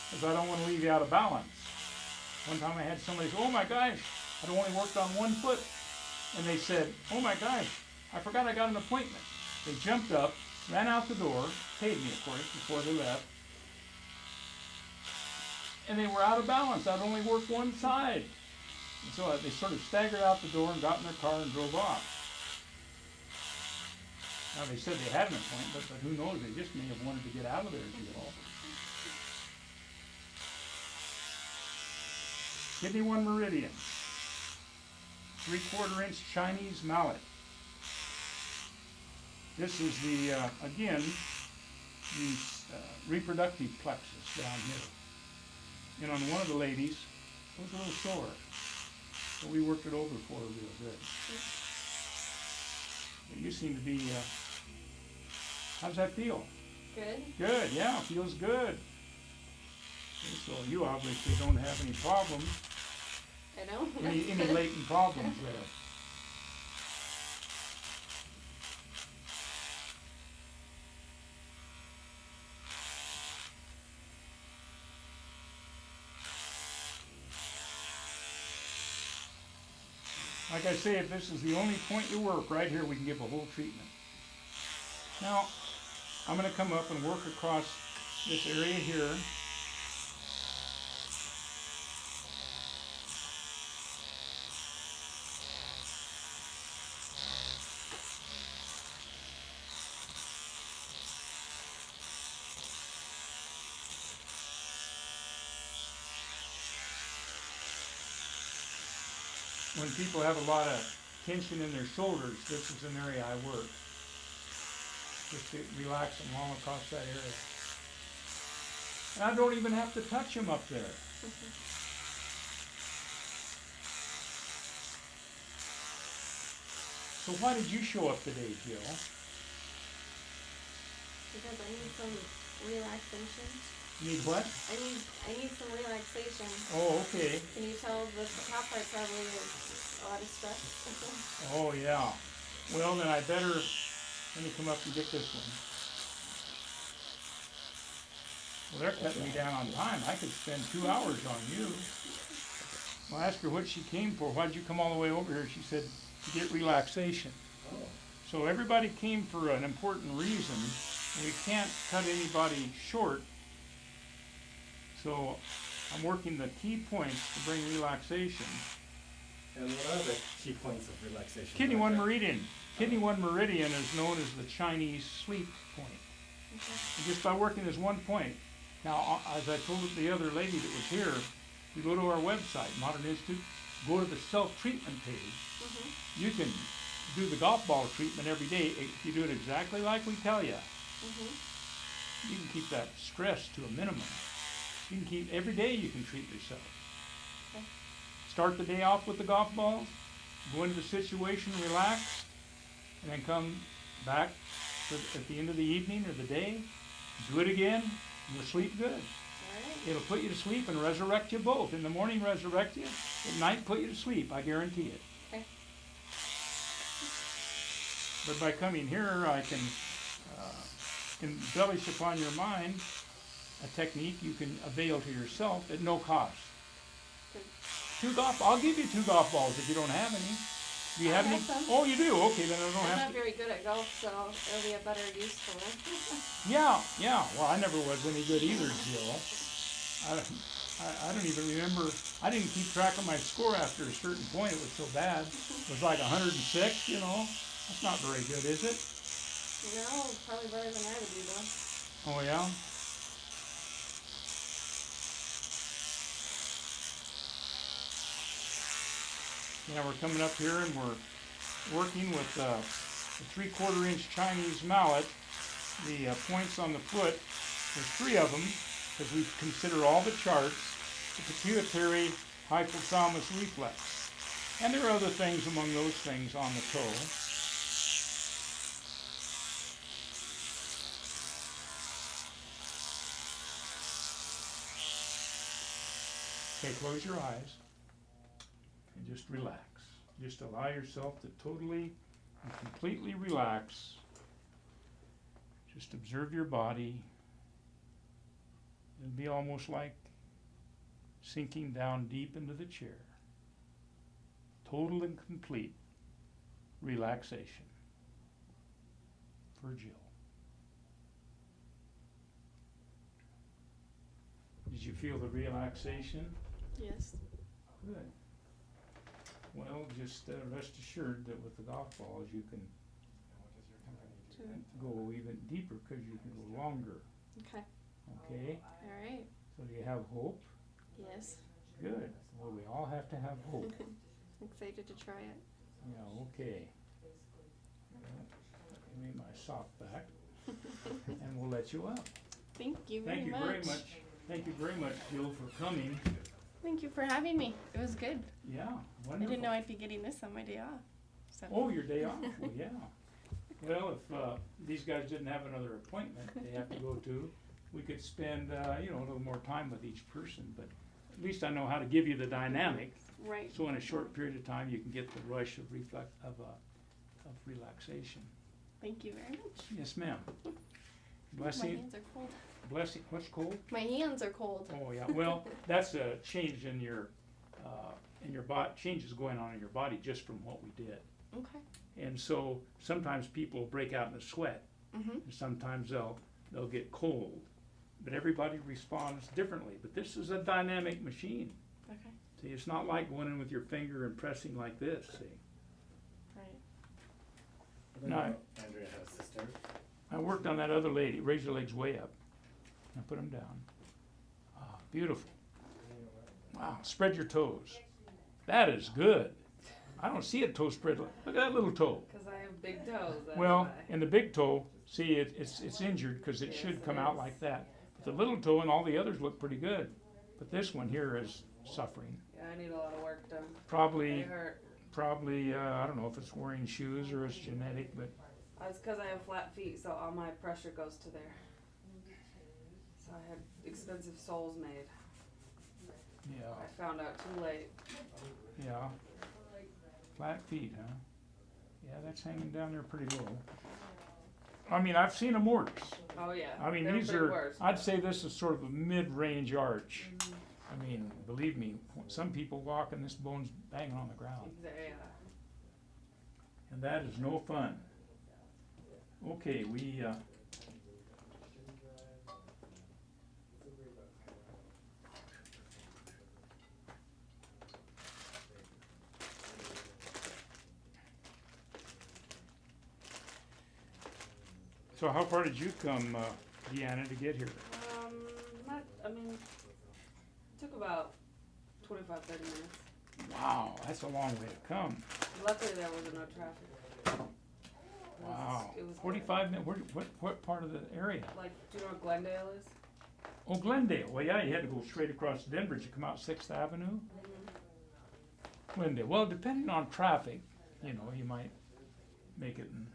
because I don't want to leave you out of balance. One time I had somebody say, oh my gosh, I'd only worked on one foot. And they said, oh my gosh, I forgot I got an appointment. They jumped up, ran out the door, paid me of course before they left. And they were out of balance. I'd only worked one side. And so they sort of staggered out the door and got in their car and drove off. Now they said they had an appointment, but who knows, they just may have wanted to get out of there, you know. Kidney 1 meridian, 3/4 inch Chinese mallet. This is the, again, the reproductive plexus down here. And on one of the ladies, it was a little sore. So we worked it over for her real good. But you seem to be, how does that feel? Good. Good, yeah, feels good. Okay, so you obviously don't have any problems, I know. any latent problems there. Like I say, if this is the only point you work, right here we can give a whole treatment. Now, I'm going to come up and work across this area here. When people have a lot of tension in their shoulders, this is an area I work. Just to relax them all across that area. And I don't even have to touch them up there. So why did you show up today, Jill? Because I need some relaxation. You need what? I need some relaxation. Oh, okay. Can you tell the top part probably is a lot of stress? Oh, yeah. Well, then I better, let me come up and get this one. Well, they're cutting me down on time. I could spend 2 hours on you. Well, I asked her what she came for. Why'd you come all the way over here? She said, to get relaxation. So everybody came for an important reason. We can't cut anybody short. So I'm working the key points to bring relaxation. And what are the key points of relaxation? Kidney 1 meridian. Kidney 1 meridian is known as the Chinese sleep point. And just by working this one point. Now, as I told the other lady that was here, you go to our website, Modern Institute, go to the self-treatment page. You can do the golf ball treatment every day, if you do it exactly like we tell you, Mhm. you can keep that stress to a minimum. You can keep, every day you can treat yourself. Okay. Start the day off with the golf balls, go into the situation relaxed, and then come back at the end of the evening or the day, do it again, and you'll sleep good. Alright. It'll put you to sleep and resurrect you both. In the morning, resurrect you. At night, put you to sleep. I guarantee it. Okay. But by coming here, I can embellish upon your mind a technique you can avail to yourself at no cost. Good. I'll give you 2 golf balls if you don't have any. Do you have I any? have some. Oh, you do? Okay, then I don't I'm have not to. very good at golf, so it'll be a better use for it. Yeah. Well, I never was any good either, Jill. I don't even remember. I didn't keep track of my score after a certain point. It was so bad. It was like 106, you know. That's not very good, is it? No, probably better than I would do though. Oh, yeah? Yeah, we're coming up here and we're working with a 3/4 inch Chinese mallet. The points on the foot, there's 3 of them, because we consider all the charts, the pituitary hypothalamus reflex. And there are other things among those things on the toe. Okay, close your eyes and just relax. Just allow yourself to totally and completely relax. Just observe your body. It'll be almost like sinking down deep into the chair. Total and complete relaxation for Jill. Did you feel the relaxation? Yes. Good. Well, just rest assured that with the golf balls you can go even deeper because you can go longer. Okay. Okay? Alright. So do you have hope? Yes. Good. Well, we all have to have hope. Excited to try it. Yeah, okay. Well, give me my sock back and we'll let you out. Thank you very Thank you much. very much. Thank you very much, Jill, for coming. Thank you for having me. It was good. Yeah, I wonderful. didn't know I'd be getting this on my day off. So. Oh, your day off? Well, yeah. Well, if these guys didn't have another appointment they have to go to, we could spend, a little more time with each person, but at least I know how to give you the dynamic. Right. So in a short period of time, you can get the rush of relaxation. Thank you very much. Yes, ma'am. My Blessing, hands are cold. blessing, what's cold? My hands are cold. Oh, yeah, well, that's a change in your body, changes going on in your body just from what we did. Okay. And so sometimes people break out in a sweat, Mhm. and sometimes they'll get cold. But everybody responds differently. But this is a dynamic machine. Okay. See, it's not like going in with your finger and pressing like this, see. Right. I don't No. know, Andrea had a sister. I worked on that other lady, raise your legs way up. Now put them down. Ah, beautiful. Wow, spread your toes. That is good. I don't see a toe spread. Look at that little toe. Because I have big toes. That's Well, why. and the big toe, see, it's injured because it Yes, should it come out is. like that. But the little toe and all the others look pretty good. But this one here is suffering. Yeah, I need a lot of work done. They Probably, hurt. I don't know if it's wearing shoes or it's genetic, but That's because I have flat feet, so all my pressure goes to there. So I had expensive soles made. yeah, I found out too late. yeah. Flat feet, huh? Yeah, that's hanging down there pretty low. I mean, I've seen them worse. Oh yeah. I mean, They're these big are, worse. I'd say this is sort of a mid-range arch. I mean, believe me, some people walk and this bone's banging on the ground. Yeah. And that is no fun. Okay, so how far did you come, Deanna, to get here? It took about 25, 30 minutes. Wow, that's a long way to come. Luckily there wasn't no traffic. Wow, It was 45 minutes, what part of the area? Like, do you know where Glendale is? Oh, Glendale, well, yeah, you had to go straight across Denver to come out Sixth Avenue. Glendale, well, depending on traffic, you know, you might make it in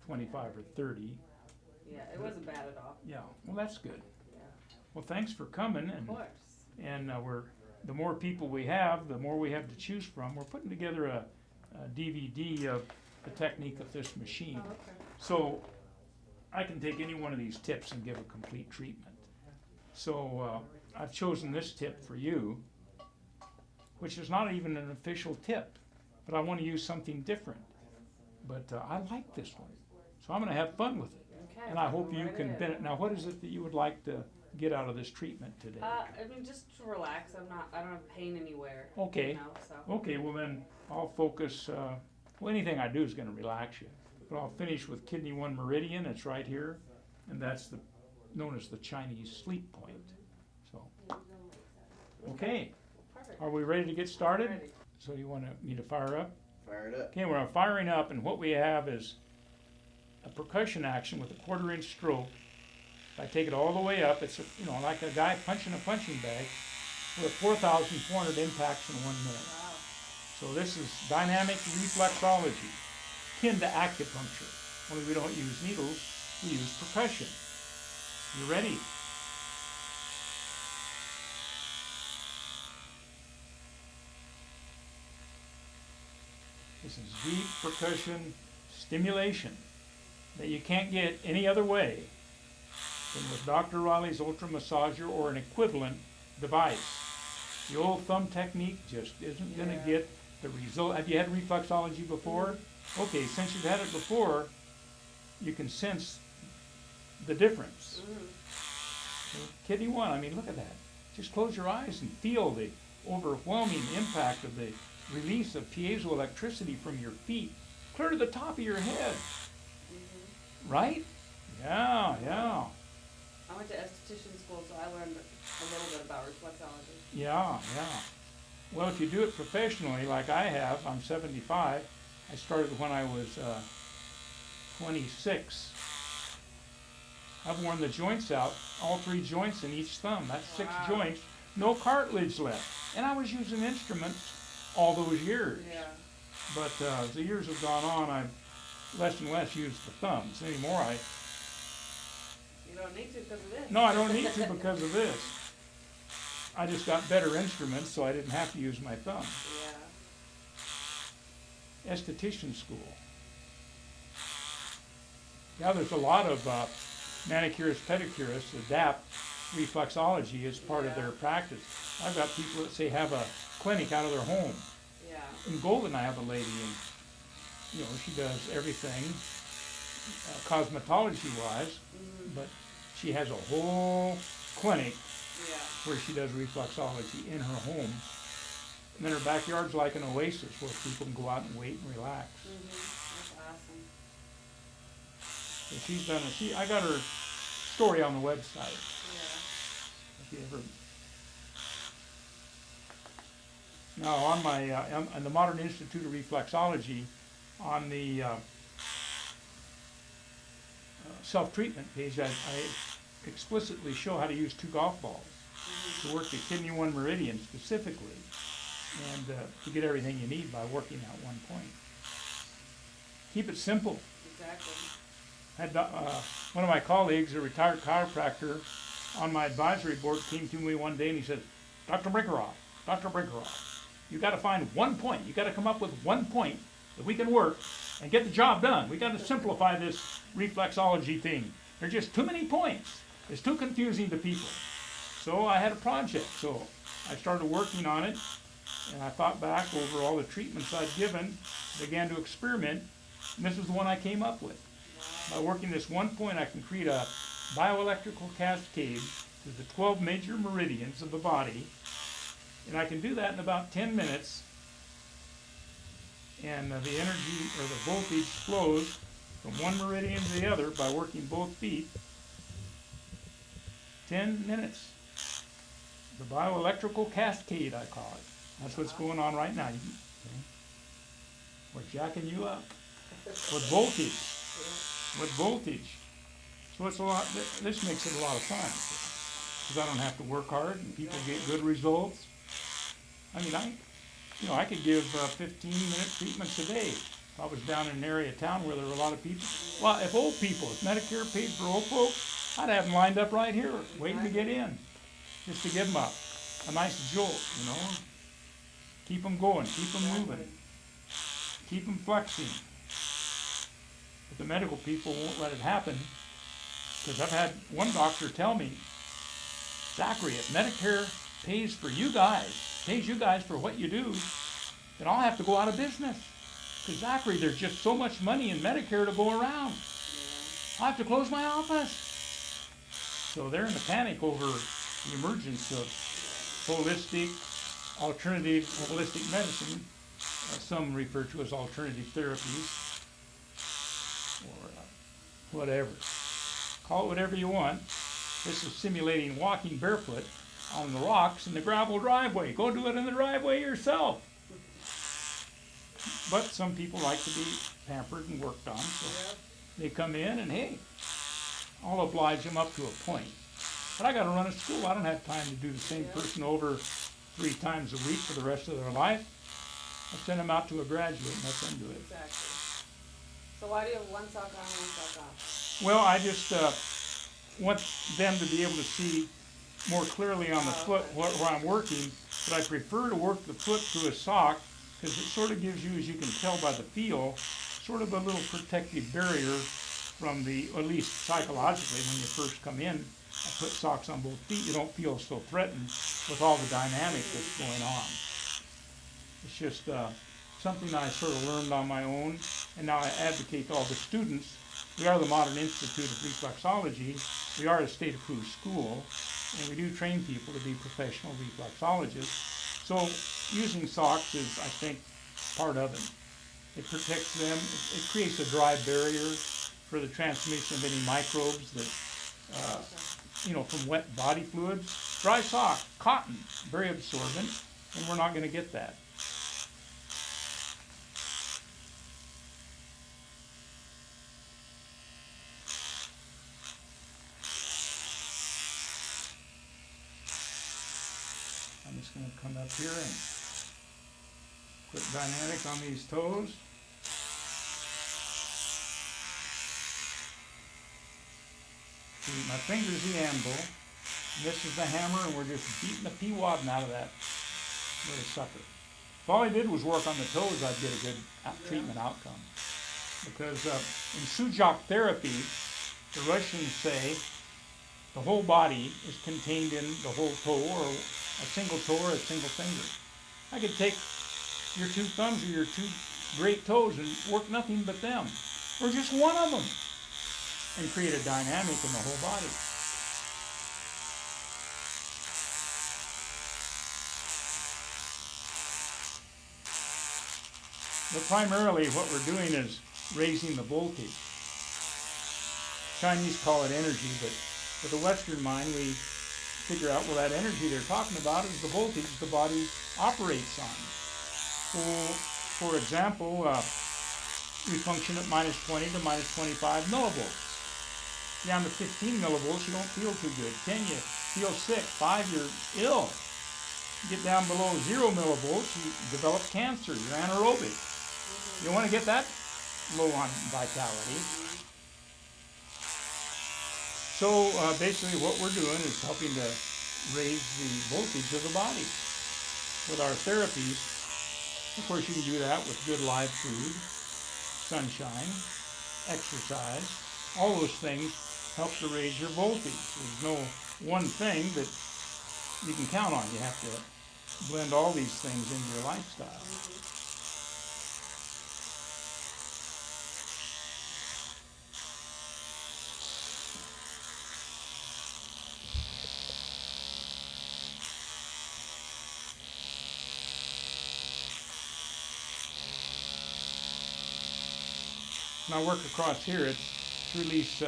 25 or 30, Yeah, it wasn't bad at all. yeah, well, that's good. Yeah, Well, thanks for coming, of course. and the more people we have, the more we have to choose from. We're putting together a DVD of the technique of this machine. Oh, okay. So I can take any one of these tips and give a complete treatment. So I've chosen this tip for you, which is not even an official tip, but I want to use something different. But I like this one, so I'm going to have fun with it. Okay. And I hope you right can in. benefit. Now, what is it that you would like to get out of this treatment today? I mean, just to relax. I don't have pain anywhere. Okay. You know, so. Okay, well then I'll focus. Well, anything I do is going to relax you. But I'll finish with Kidney 1 Meridian. It's right here, and that's known as the Chinese sleep point. So, okay, Perfect. are we ready to get started? Ready. So you want me to fire up? Fire it up. Okay, we're firing up, and what we have is a percussion action with a 1/4-inch stroke. If I take it all the way up, it's like a guy punching a punching bag with 4,400 impacts in 1 minute. Wow. So this is dynamic reflexology, akin to acupuncture. Only we don't use needles, we use percussion. You ready? This is deep percussion stimulation that you can't get any other way than with Dr. Riley's Ultra Massager or an equivalent device. The old thumb technique just isn't going to Yeah. get the result. Have you had reflexology before? Okay, since you've had it before, you can sense the difference. Kidney 1, I mean, look at that. Just close your eyes and feel the overwhelming impact of the release of piezoelectricity from your feet clear to the top of your head. Right? Yeah, yeah. I went to esthetician school, so I learned a little bit about reflexology. Yeah, yeah. Well, if you do it professionally, like I have, I'm 75. I started when I was 26. I've worn the joints out, all 3 joints in each thumb. That's 6 Wow. joints, no cartilage left. And I was using instruments all those years. Yeah. But as the years have gone on, I've less and less used the thumbs anymore. You don't need to because of this. No, I don't need to because of this. I just got better instruments, so I didn't have to use my thumb. Yeah. Esthetician school. Yeah, there's a lot of manicurists, pedicurists adapt reflexology as part of their practice. I've got people that say have a clinic out of their home. Yeah. In Golden, I have a lady, and she does everything cosmetology-wise, but she has a whole clinic Yeah. where she does reflexology in her home. And then her backyard's like an oasis where people can go out and wait and relax. That's awesome. So she's done I got her story on the website. Yeah. If you ever. Now on my on the Modern Institute of Reflexology, on the self-treatment page, I explicitly show how to use 2 golf balls to work the Kidney 1 Meridian specifically, and to get everything you need by working at one point. Keep it simple. Exactly. Had one of my colleagues, a retired chiropractor, on my advisory board came to me one day and he said, Dr. Brinkerhoff, you got to find one point. You got to come up with one point that we can work and get the job done. We got to simplify this reflexology thing. There's just too many points. It's too confusing to people. So I had a project. So I started working on it, and I thought back over all the treatments I'd given, began to experiment, and this is the one I came up with. By working this one point, I can create a bioelectrical cascade to the 12 major meridians of the body, and I can do that in about 10 minutes, and the energy or the voltage flows from one meridian to the other by working both feet. 10 minutes. The bioelectrical cascade, I call it. That's what's going on right now. We're jacking you up with voltage. Yeah. with voltage. So it's a lot, this makes it a lot of fun. Because I don't have to work hard and people get good results. I mean, I could give 15-minute treatments a day. If I was down in an area of town where there were a lot of people. Well, if Medicare paid for old folks, I'd have them lined up right here, waiting to get in. Just to give them a nice jolt, you know. Keep them going, keep them moving, keep them flexing. But the medical people won't let it happen. Because I've had one doctor tell me, Zachary, if Medicare pays you guys for what you do, then I'll have to go out of business. Because Zachary, there's just so much money in Medicare to go around. I'll have to close my office. So they're in a panic over the emergence of alternative holistic medicine, some refer to as alternative therapies, or whatever. Call it whatever you want. This is simulating walking barefoot on the rocks in the gravel driveway. Go do it in the driveway yourself. But some people like to be pampered and worked on, so they come in and hey, I'll oblige them up to a point. But I gotta run a school. I don't have time to do the same person over 3 times a week for the rest of their life. I send them out to a graduate and let them do it. Exactly. So why do you have one sock on, one sock off? Well, I just want them to be able to see more clearly on the foot where I'm working, but I prefer to work the foot through a sock because it sort of gives you, as you can tell by the feel, sort of a little protective barrier from at least psychologically when you first come in. I put socks on both feet, you don't feel so threatened with all the dynamic that's going on. It's just something I sort of learned on my own, and now I advocate to all the students. We are the Modern Institute of Reflexology. We are a state-approved school, and we do train people to be professional reflexologists. So using socks is, I think, part of it. It protects them. It creates a dry barrier for the transmission of any microbes that, from wet body fluids. Dry sock, cotton, very absorbent, and we're not going to get that. I'm just going to come up here and put dynamic on these toes. See, my finger's the anvil, and this is the hammer, and we're just beating the pee-wadding out of that little sucker. If all I did was work on the toes, I'd get a good treatment outcome. Because in Sujok therapy, the Russians say the whole body is contained in the whole toe, or a single toe, or a single finger. I could take your 2 thumbs or your 2 great toes and work nothing but them, or just one of them, and create a dynamic in the whole body. But primarily what we're doing is raising the voltage. Chinese call it energy, but with the Western mind we figure out, well, that energy they're talking about is the voltage the body operates on. So, for example, we function at minus 20 to minus 25 millivolts. Down to 15 millivolts, you don't feel too good. 10, you feel sick. 5, you're ill. You get down below 0 millivolts, you develop cancer. You're anaerobic. You don't want to get that low on vitality. So basically what we're doing is helping to raise the voltage of the body with our therapies. Of course, you can do that with good live food, sunshine, exercise. All those things help to raise your voltage. There's no one thing that you can count on. You have to blend all these things into your lifestyle. When I work across here, it's to release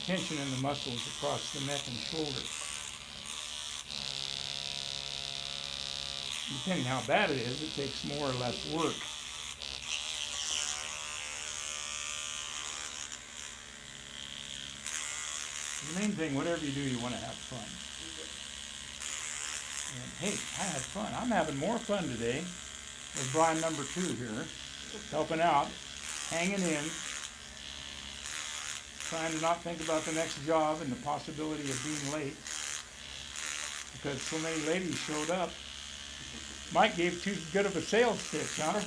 tension in the muscles across the neck and shoulder. Depending how bad it is, it takes more or less work. thing, whatever you do, you wanna have fun. And hey, I had fun. I'm having more fun today with Brian number 2 here, helping out, hanging in, trying to not think about the next job and the possibility of being late because so many ladies showed up. Mike gave too good of a sales pitch, huh?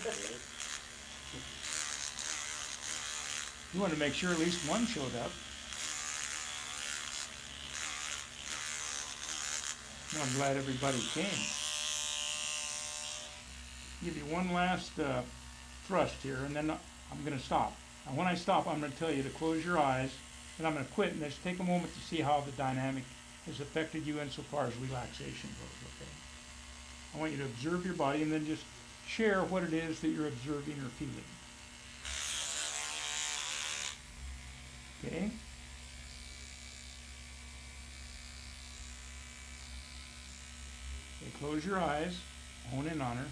You wanted to make sure at least one showed up. Well, I'm glad everybody came. Give you one last thrust here, and then I'm going to stop. And when I stop, I'm going to tell you to close your eyes, and I'm going to quit and just take a moment to see how the dynamic has affected you insofar as relaxation goes, okay? I want you to observe your body and then just share what it is that you're observing or feeling. Okay? Okay, close your eyes, hone in on her.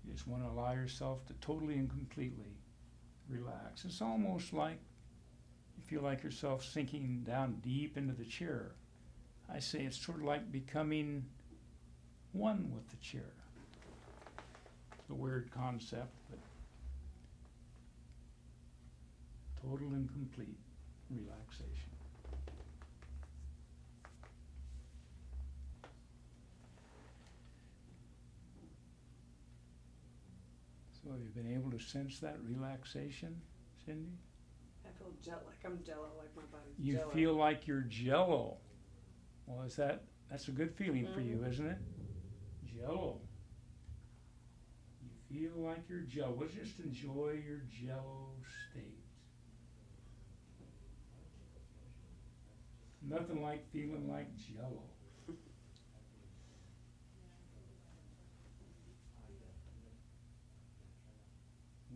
You just want to allow yourself to totally and completely relax. It's almost like you feel like yourself sinking down deep into the chair. I say it's sort of like becoming one with the chair. It's a weird concept, but total and complete relaxation. So have you been able to sense that relaxation, Cindy? I feel like I'm jello, like my body's You jello. feel like you're jello. Well, that's a good feeling for you, isn't it? Jello. You feel like you're jello. Well, just enjoy your jello state. Nothing like feeling like jello.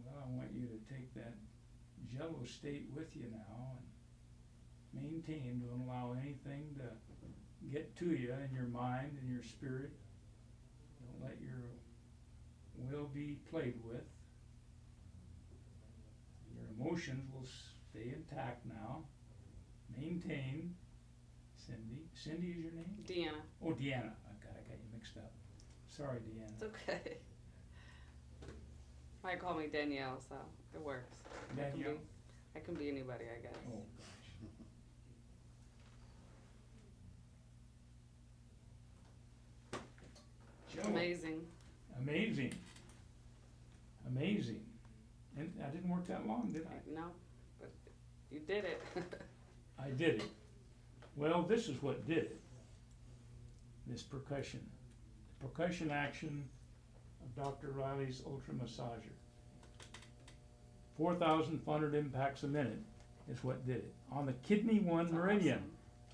Well, I want you to take that jello state with you now and maintain, don't allow anything to get to you in your mind and your spirit. Don't let your will be played with. Your emotions will stay intact now. Maintain. Cindy. Cindy is your name? Deanna. Oh, Deanna. I got you mixed up. Sorry, Deanna. It's okay. Might call me Danielle, so it works. Danielle. I can be anybody, I guess. Oh, gosh. Jello. Amazing. Amazing. Amazing. And I didn't work that long, did I? No, but you did it. I did it. Well, this is what did it. This percussion. The percussion action of Dr. Riley's Ultra Massager. 4,500 impacts a minute is what did it. On the Kidney 1 That's meridian. awesome.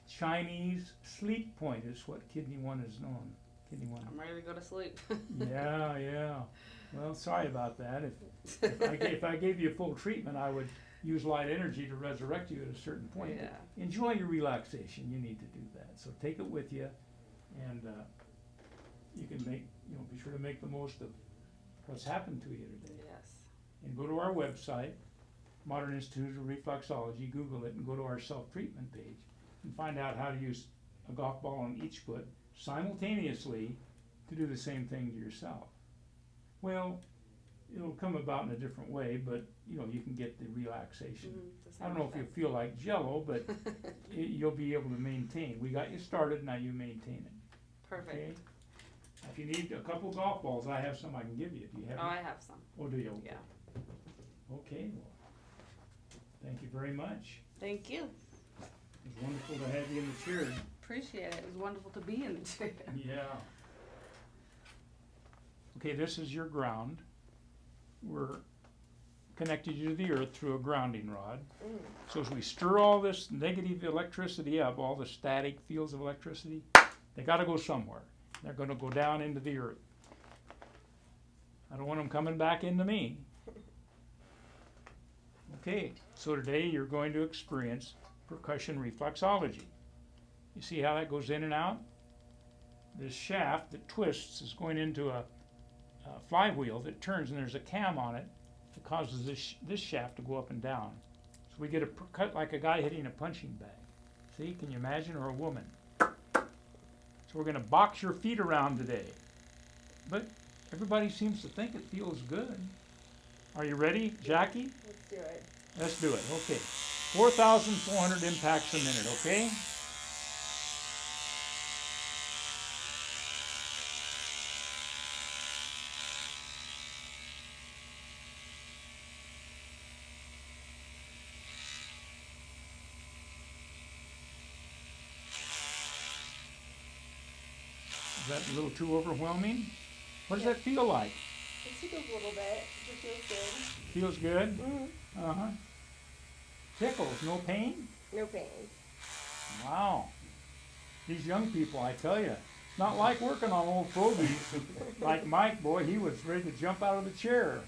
Chinese sleep point is what Kidney 1 is known. Kidney 1. I'm ready to go to sleep. Yeah. Well, sorry about that. If I gave you full treatment, I would use light energy to resurrect you at a certain point. Yeah. Enjoy your relaxation. You need to do that. So take it with you, and you can be sure to make the most of what's happened to you today. Yes. And go to our website, Modern Institute of Reflexology, Google it, and go to our self-treatment page and find out how to use a golf ball on each foot simultaneously to do the same thing to yourself. Well, it'll come about in a different way, but you can get the relaxation. I don't know if you feel like jello, but you'll be able to maintain. We got you started, now you maintain it. Perfect. Okay? If you need a couple golf balls, I have some I can give you. Do you have Oh, any? I have some. Oh, do you? Yeah. Okay, well, thank you very much. Thank you. It was wonderful to have you in the chair. Appreciate it. It was wonderful to be in the chair. Yeah. Okay, this is your ground. We're connected you to the earth through a grounding rod. So as we stir all this negative electricity up, all the static fields of electricity, they gotta go somewhere. They're gonna go down into the earth. I don't want them coming back into me. Okay, so today you're going to experience percussion reflexology. You see how that goes in and out? This shaft that twists is going into a flywheel that turns, and there's a cam on it that causes this shaft to go up and down. So we get a cut like a guy hitting a punching bag. See, can you imagine? Or a woman. So we're going to box your feet around today. But everybody seems to think it feels good. Are you ready, Jackie? Let's do it. Let's do it. Okay. 4,400 impacts a minute, okay? Is that a little too overwhelming? What does that feel like? It tickles a little bit. It feels good. Feels good? Mm-hmm. Uh-huh. Tickles, no pain? No pain. Wow. These young people, I tell you, it's not like working on old fogies. Like Mike, boy, he was ready to jump out of the chair.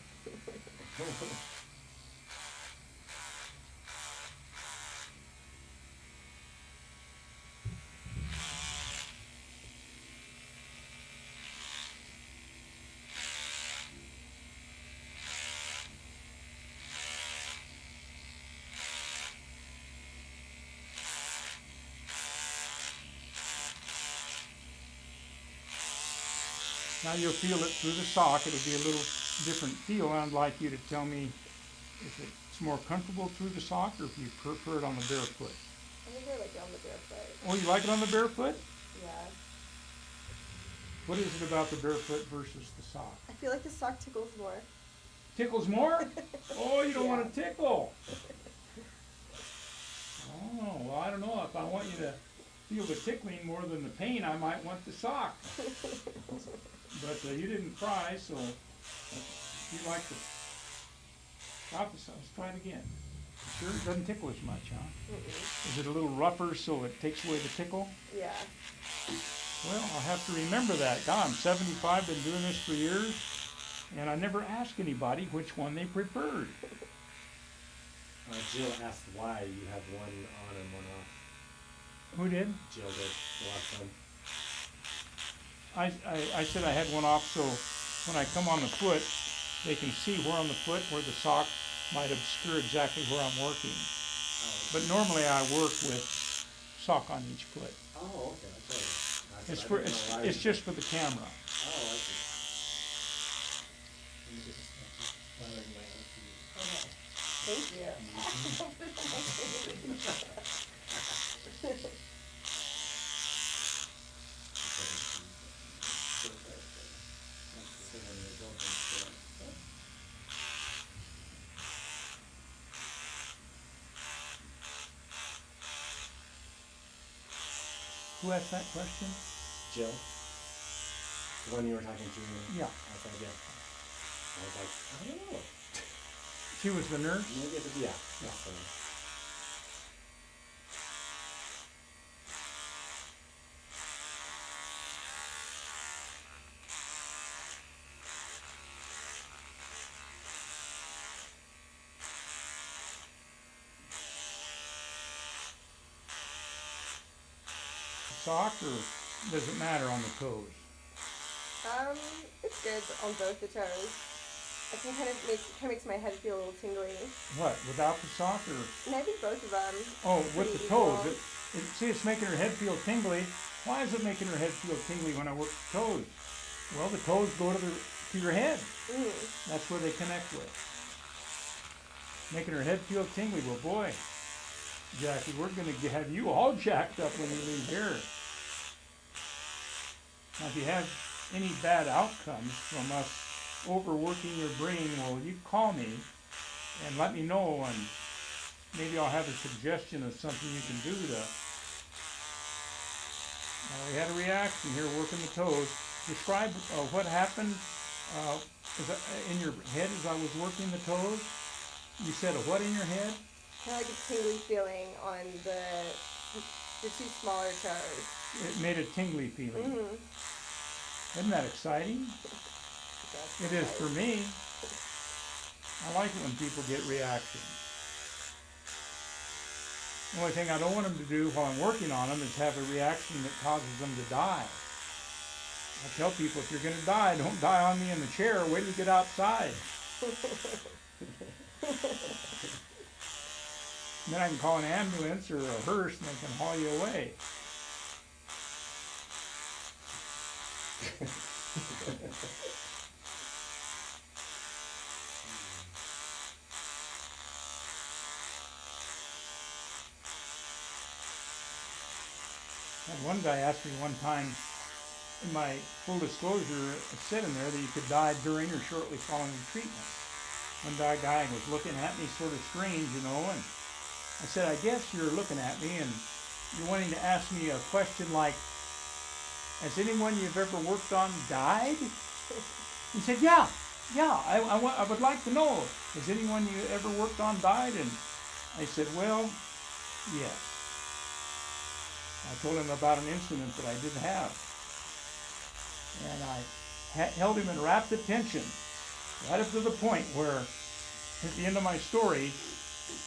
Now you'll feel it through the sock. It'll be a little different feel. I'd like you to tell me if it's more comfortable through the sock or if you prefer it on the barefoot. I think I like it on the barefoot. Oh, you like it on the barefoot? Yeah. What is it about the barefoot versus the sock? I feel like the sock tickles more. Tickles more? Oh, you don't Yeah. want to tickle. Oh, well, I don't know. If I want you to feel the tickling more than the pain, I might want the sock. But you didn't cry, so you like the opposite. Let's try it again. Sure, it doesn't tickle as much, huh? Mm-mm. Is it a little rougher so it takes away the tickle? Yeah. Well, I'll have to remember that. God, I'm 75, been doing this for years, and I never asked anybody which one they preferred. Jill asked why you have one on and one off. Who did? Jill did the last time. I said I had one off so when I come on the foot, they can see where on the foot where the sock might obscure exactly where I'm working. Oh, But normally I work with sock on each foot. oh okay. That's It's for it's just for the camera. Oh, I see. I'm just bothering my own feet. Thank you. Who asked that question? Jill, the one you were talking to Yeah. outside, yeah. I was like, I don't know. She was the nurse? Maybe it's yeah. Yeah. So, Sock or does it matter on the toes? It's good on both the toes. I can kind of makes my head feel a little tingly. What, without the sock or? And I think both of them. Oh, with the Pretty toes. equal. See, it's making her head feel tingly. Why is it making her head feel tingly when I work the toes? Well, the toes go to your head. Mm. That's where they connect with. Making her head feel tingly. Well, boy, Jackie, we're going to have you all jacked up when you leave here. Now, if you have any bad outcomes from us overworking your brain, well, you call me and let me know, and maybe I'll have a suggestion of something you can do to. We had a reaction here working the toes. Describe what happened in your head as I was working the toes. You said a what in your head? Kind of like a tingly feeling on the two smaller toes. It made a tingly feeling. Mm-hmm. Isn't that exciting? It is for me. I like it when people get reactions. The only thing I don't want them to do while I'm working on them is have a reaction that causes them to die. I tell people, if you're going to die, don't die on me in the chair. Wait till you get outside. Then I can call an ambulance or a hearse and they can haul you away. And one guy asked me one time, in my full disclosure, it said in there that you could die during or shortly following treatment. One guy was looking at me sort of strange, you know, and I said, I guess you're looking at me and you're wanting to ask me a question like, has anyone you've ever worked on died? He said, yeah, I would like to know, has anyone you ever worked on died? And I said, well, yes. I told him about an incident that I didn't have. And I held him in rapt attention, right up to the point where, at the end of my story,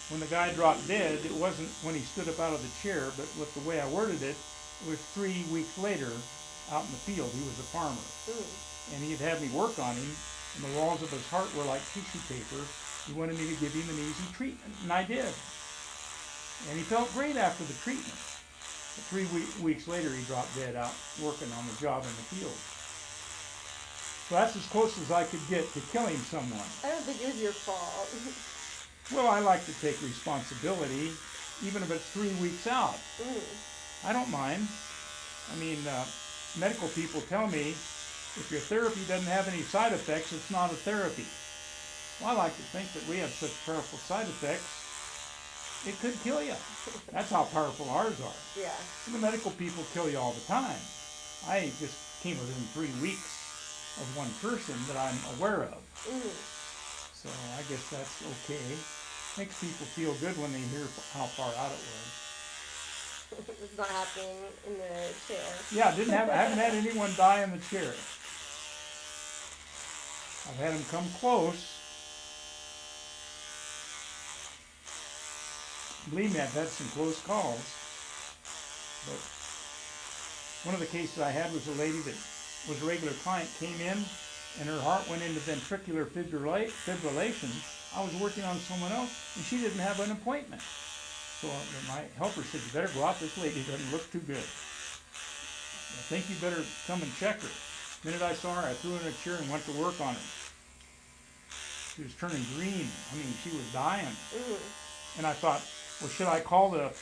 when the guy dropped dead, it wasn't when he stood up out of the chair, but with the way I worded it, it was 3 weeks later, out in the field. He was a farmer. And he'd had me work on him, and the walls of his heart were like tissue paper. He wanted me to give him an easy treatment, and I did. And he felt great after the treatment. But 3 weeks later, he dropped dead out working on the job in the field. So that's as close as I could get to killing someone. I don't think it was your fault. Well, I like to take responsibility, even if it's 3 weeks out. I don't mind. I mean, medical people tell me if your therapy doesn't have any side effects, it's not a therapy. Well, I like to think that we have such powerful side effects, it could kill you. That's how powerful ours are. Yeah. And the medical people kill you all the time. I just came within 3 weeks of one person that I'm aware of. So I guess that's okay. Makes people feel good when they hear how far out it was. It's not happening in the chair. Yeah, I haven't had anyone die in the chair. I've had them come close. Believe me, I've had some close calls. But one of the cases I had was a lady that was a regular client, came in, and her heart went into ventricular fibrillation. I was working on someone else, and she didn't have an appointment. So my helper said, you better go out, this lady doesn't look too good. I think you better come and check her. The minute I saw her, I threw her in a chair and went to work on her. She was turning green. I mean, she was dying. And I thought, well, should I call the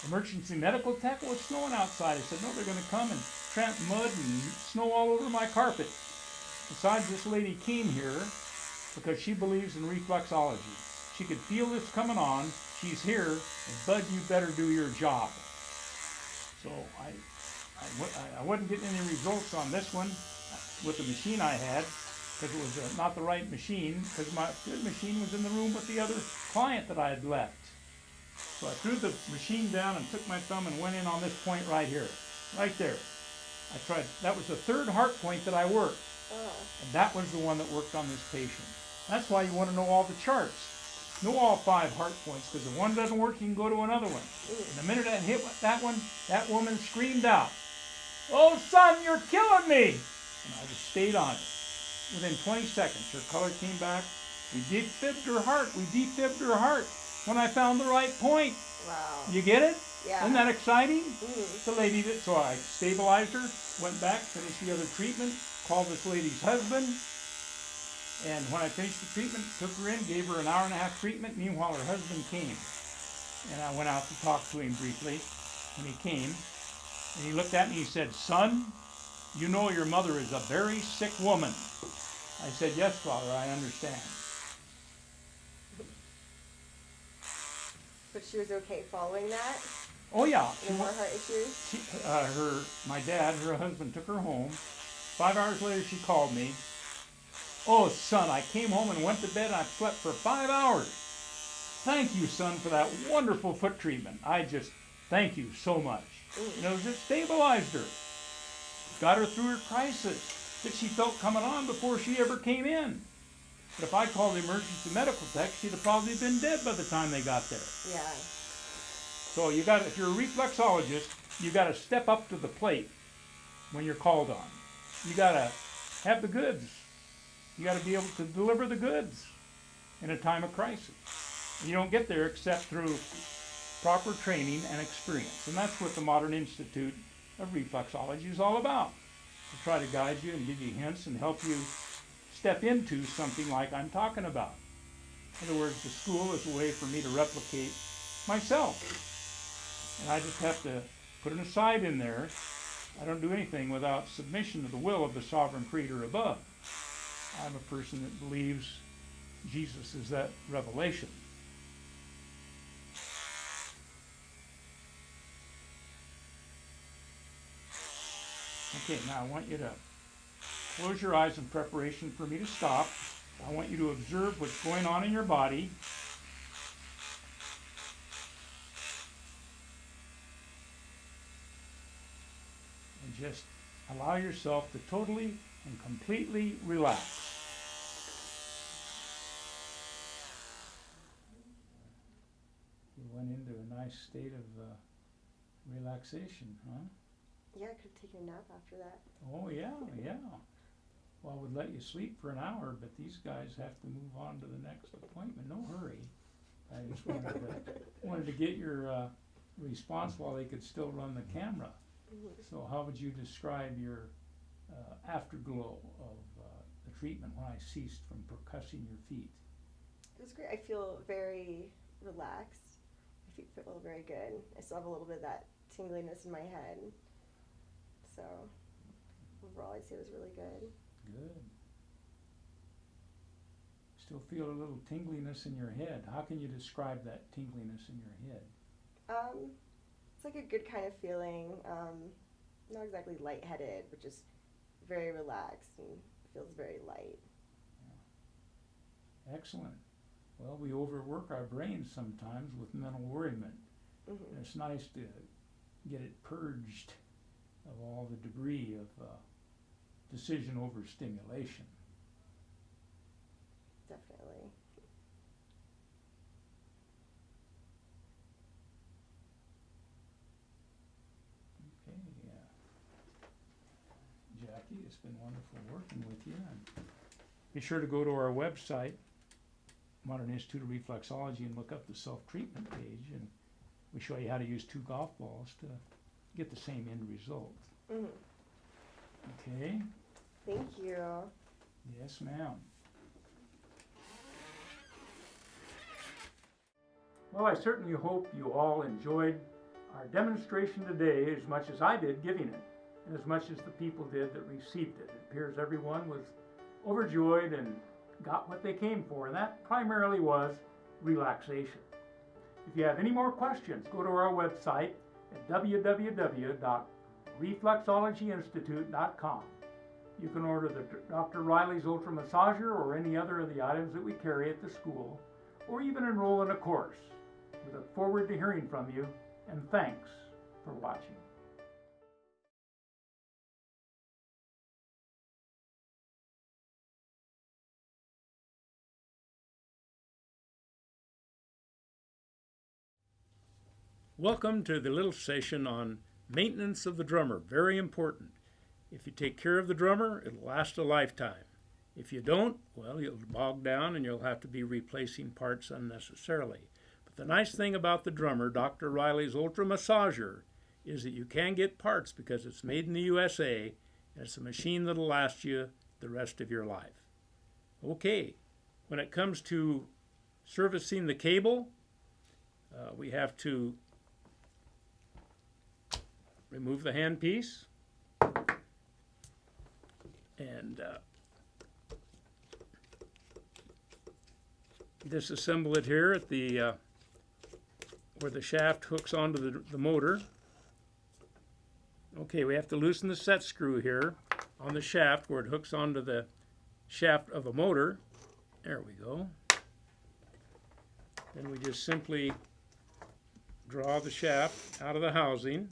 emergency medical tech? Well, it's snowing outside. I said, no, they're going to come and tramp mud and snow all over my carpet. Besides, this lady came here because she believes in reflexology. She could feel this coming on. She's here, and Bud, you better do your job. So I wasn't getting any results on this one with the machine I had because it was not the right machine, because my good machine was in the room with the other client that I had left. So I threw the machine down and took my thumb and went in on this point right here, right there. I tried, that was the third heart point that I worked, and that was the one that worked on this patient. That's why you want to know all the charts. Know all 5 heart points, because if one doesn't work, you can go to another one. And the minute I hit that one, that woman screamed out, "Oh, son, you're killing me!" And I just stayed on it. Within 20 seconds, her color came back. We defibbed her heart. When I found the right point. Wow. You get it? Yeah. Isn't that exciting? The lady that, so I stabilized her, went back, finished the other treatment, called this lady's husband, and when I finished the treatment, took her in, gave her an hour-and-a-half treatment. Meanwhile, her husband came. And I went out to talk to him briefly when he came. And he looked at me and he said, "Son, you know your mother is a very sick woman." I said, "Yes, Father, I understand." But she was okay following that? Oh, yeah. No more heart issues? My dad, her husband, took her home. 5 hours later, she called me. "Oh, son, I came home and went to bed and I slept for 5 hours. Thank you, son, for that wonderful foot treatment. I just thank you so much." And it just stabilized her. Got her through her crisis that she felt coming on before she ever came in. But if I called the emergency medical tech, she'd have probably been dead by the time they got there. Yeah. So you got, if you're a reflexologist, you got to step up to the plate when you're called on. You got to have the goods. You got to be able to deliver the goods in a time of crisis. You don't get there except through proper training and experience. And that's what the Modern Institute of Reflexology is all about. To try to guide you and give you hints and help you step into something like I'm talking about. In other words, the school is a way for me to replicate myself. And I just have to put an aside in there. I don't do anything without submission to the will of the sovereign creator above. I'm a person that believes Jesus is that revelation. Okay, now I want you to close your eyes in preparation for me to stop. I want you to observe what's going on in your body. And just allow yourself to totally and completely relax. You went into a nice state of relaxation, huh? Yeah, I could have taken a nap after that. Oh, yeah, yeah. Well, I would let you sleep for an hour, but these guys have to move on to the next appointment. No hurry. I just wanted to get your response while they could still run the camera. So how would you describe your afterglow of the treatment when I ceased from percussing your feet? It was great. I feel very relaxed. My feet feel very good. I still have a little bit of that tingliness in my head. So overall, I'd say it was really good. Good. Still feel a little tingliness in your head. How can you describe that tingliness in your head? It's like a good kind of feeling. Not exactly lightheaded, but just very relaxed and feels very light. Yeah. Excellent. Well, we overwork our brains sometimes with mental worriment. Mm-hmm. It's nice to get it purged of all the debris of decision overstimulation. Definitely. Okay, Jackie, it's been wonderful working with you. And be sure to go to our website, Modern Institute of Reflexology, and look up the self-treatment page, and we show you how to use 2 golf balls to get the same end result. Mm-hmm. Okay? Thank you. Yes, ma'am. Well, I certainly hope you all enjoyed our demonstration today as much as I did giving it, and as much as the people did that received it. It appears everyone was overjoyed and got what they came for, and that primarily was relaxation. If you have any more questions, go to our website at www.reflexologyinstitute.com. You can order the Dr. Riley's Ultra Massager or any other of the items that we carry at the school, or even enroll in a course. We look forward to hearing from you, and thanks for watching. Welcome to the little session on maintenance of the drummer. Very important. If you take care of the drummer, it'll last a lifetime. If you don't, well, you'll bog down and you'll have to be replacing parts unnecessarily. But the nice thing about the drummer, Dr. Riley's Ultra Massager, is that you can get parts because it's made in the USA, and it's a machine that'll last you the rest of your life. Okay, when it comes to servicing the cable, we have to remove the handpiece and disassemble it here at the where the shaft hooks onto the motor. Okay, we have to loosen the set screw here on the shaft where it hooks onto the shaft of a motor. There we go. Then we just simply draw the shaft out of the housing.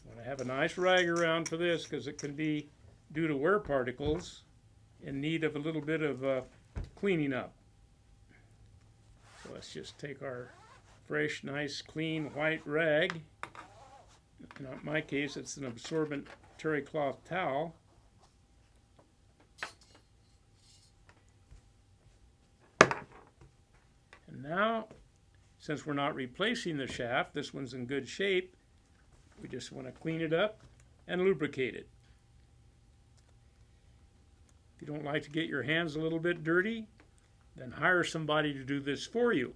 I want to have a nice rag around for this because it can be, due to wear particles, in need of a little bit of cleaning up. So let's just take our fresh, nice, clean white rag. In my case, it's an absorbent terry cloth towel. And now, since we're not replacing the shaft, this one's in good shape, we just want to clean it up and lubricate it. If you don't like to get your hands a little bit dirty, then hire somebody to do this for you.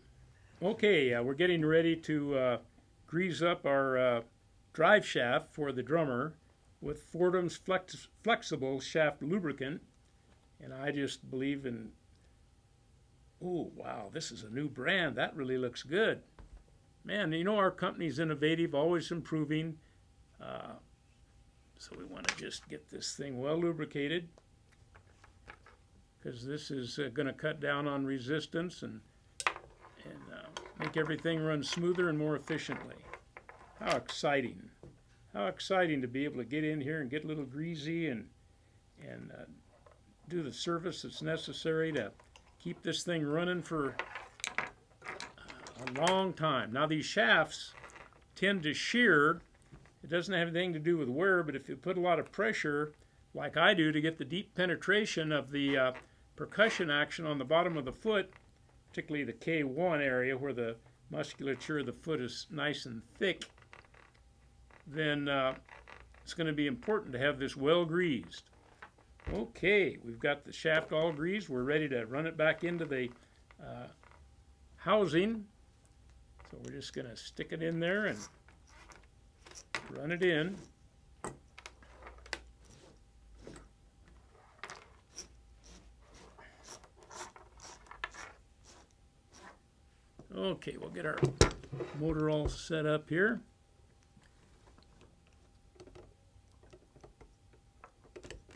Okay, we're getting ready to grease up our drive shaft for the drummer with Fordham's flexible shaft lubricant. And I just believe in, oh wow, this is a new brand. That really looks good. Man, you know our company's innovative, always improving. So we want to just get this thing well lubricated, because this is going to cut down on resistance and make everything run smoother and more efficiently. How exciting. How exciting to be able to get in here and get a little greasy and do the service that's necessary to keep this thing running for a long time. Now these shafts tend to shear. It doesn't have anything to do with wear, but if you put a lot of pressure, like I do, to get the deep penetration of the percussion action on the bottom of the foot, particularly the K1 area where the musculature of the foot is nice and thick, then it's going to be important to have this well greased. Okay, we've got the shaft all greased. We're ready to run it back into the housing. So we're just going to stick it in there and run it in. Okay, we'll get our motor all set up here.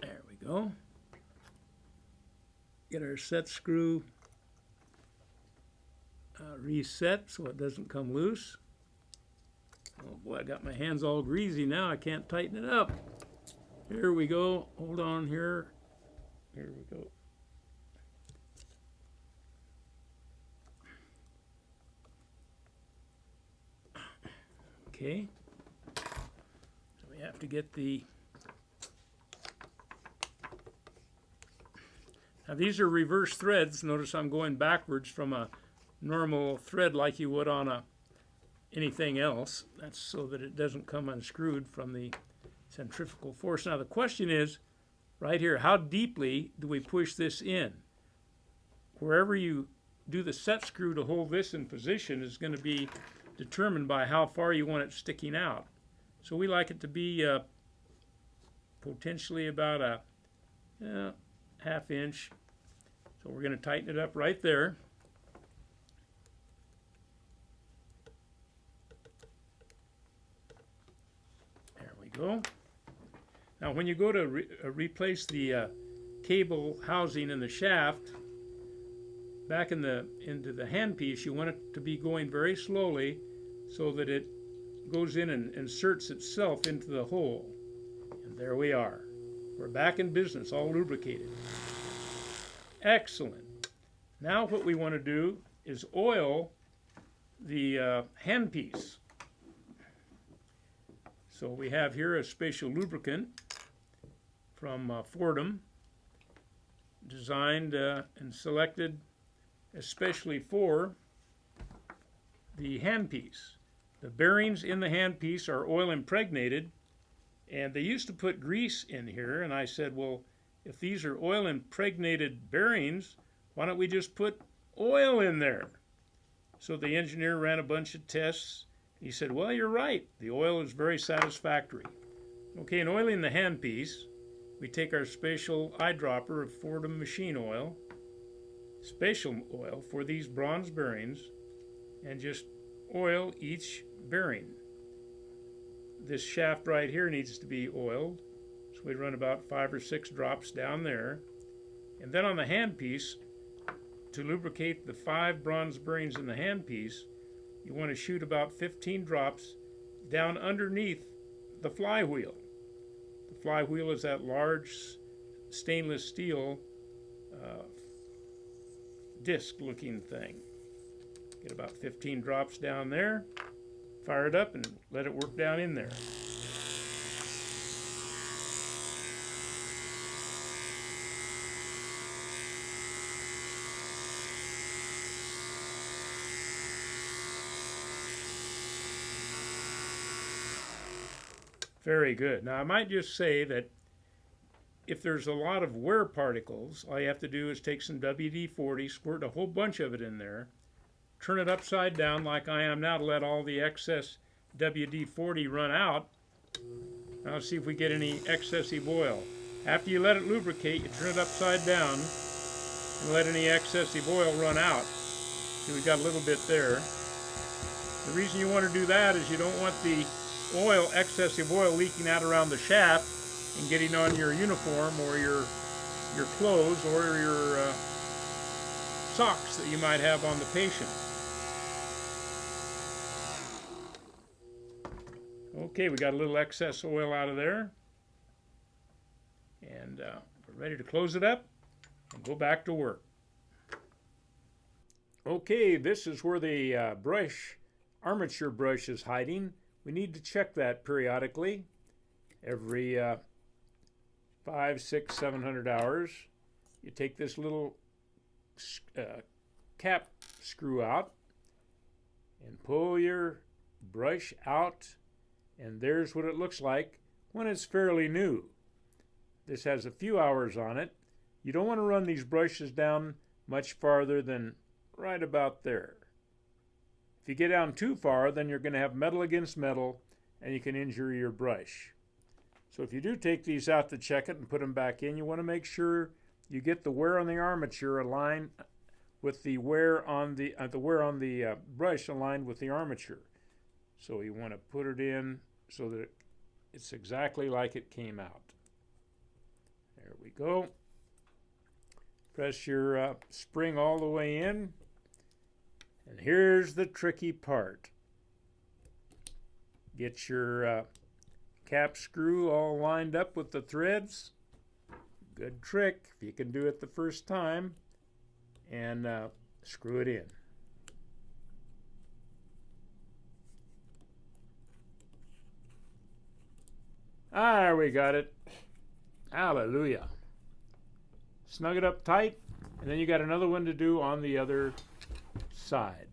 There we go. Get our set screw reset so it doesn't come loose. Oh boy, I got my hands all greasy now. I can't tighten it up. Here we go. Hold on here. Here we go. Okay. So we have to get the... Now these are reverse threads. Notice I'm going backwards from a normal thread like you would on anything else. That's so that it doesn't come unscrewed from the centrifugal force. Now the question is, right here, how deeply do we push this in? Wherever you do the set screw to hold this in position is going to be determined by how far you want it sticking out. So we like it to be potentially about a ½ inch. So we're going to tighten it up right there. There we go. Now when you go to replace the cable housing in the shaft, back into the handpiece, you want it to be going very slowly so that it goes in and inserts itself into the hole. And there we are. We're back in business, all lubricated. Excellent. Now what we want to do is oil the handpiece. So we have here a special lubricant from Fordham, designed and selected especially for the handpiece. The bearings in the handpiece are oil impregnated, and they used to put grease in here, and I said, well, if these are oil impregnated bearings, why don't we just put oil in there? So the engineer ran a bunch of tests. He said, well, you're right, the oil is very satisfactory. Okay, in oiling the handpiece, we take our special eyedropper of Fordham machine oil, special oil for these bronze bearings, and just oil each bearing. This shaft right here needs to be oiled, so we run about 5 or 6 drops down there. And then on the handpiece, to lubricate the 5 bronze bearings in the handpiece, you want to shoot about 15 drops down underneath the flywheel. The flywheel is that large stainless steel disc looking thing. Get about 15 drops down there. Fire it up and let it work down in there. Very good. Now I might just say that if there's a lot of wear particles, all you have to do is take some WD-40, squirt a whole bunch of it in there, turn it upside down like I am now to let all the excess WD-40 run out. Now let's see if we get any excessive oil. After you let it lubricate, you turn it upside down and let any excessive oil run out. See, we got a little bit there. The reason you want to do that is you don't want the excessive oil leaking out around the shaft and getting on your uniform or your clothes or your socks that you might have on the patient. Okay, we got a little excess oil out of there, and we're ready to close it up and go back to work. Okay, this is where the armature brush is hiding. We need to check that periodically, every 500, 600, 700 hours. You take this little cap screw out and pull your brush out, and there's what it looks like when it's fairly new. This has a few hours on it. You don't want to run these brushes down much farther than right about there. If you get down too far, then you're going to have metal against metal and you can injure your brush. So if you do take these out to check it and put them back in, you want to make sure you get the wear on the armature aligned with the wear on the brush aligned with the armature. So you want to put it in so that it's exactly like it came out. There we go. Press your spring all the way in. And here's the tricky part. Get your cap screw all lined up with the threads. Good trick if you can do it the first time. And screw it in. There we got it. Hallelujah. Snug it up tight, and then you got another one to do on the other side.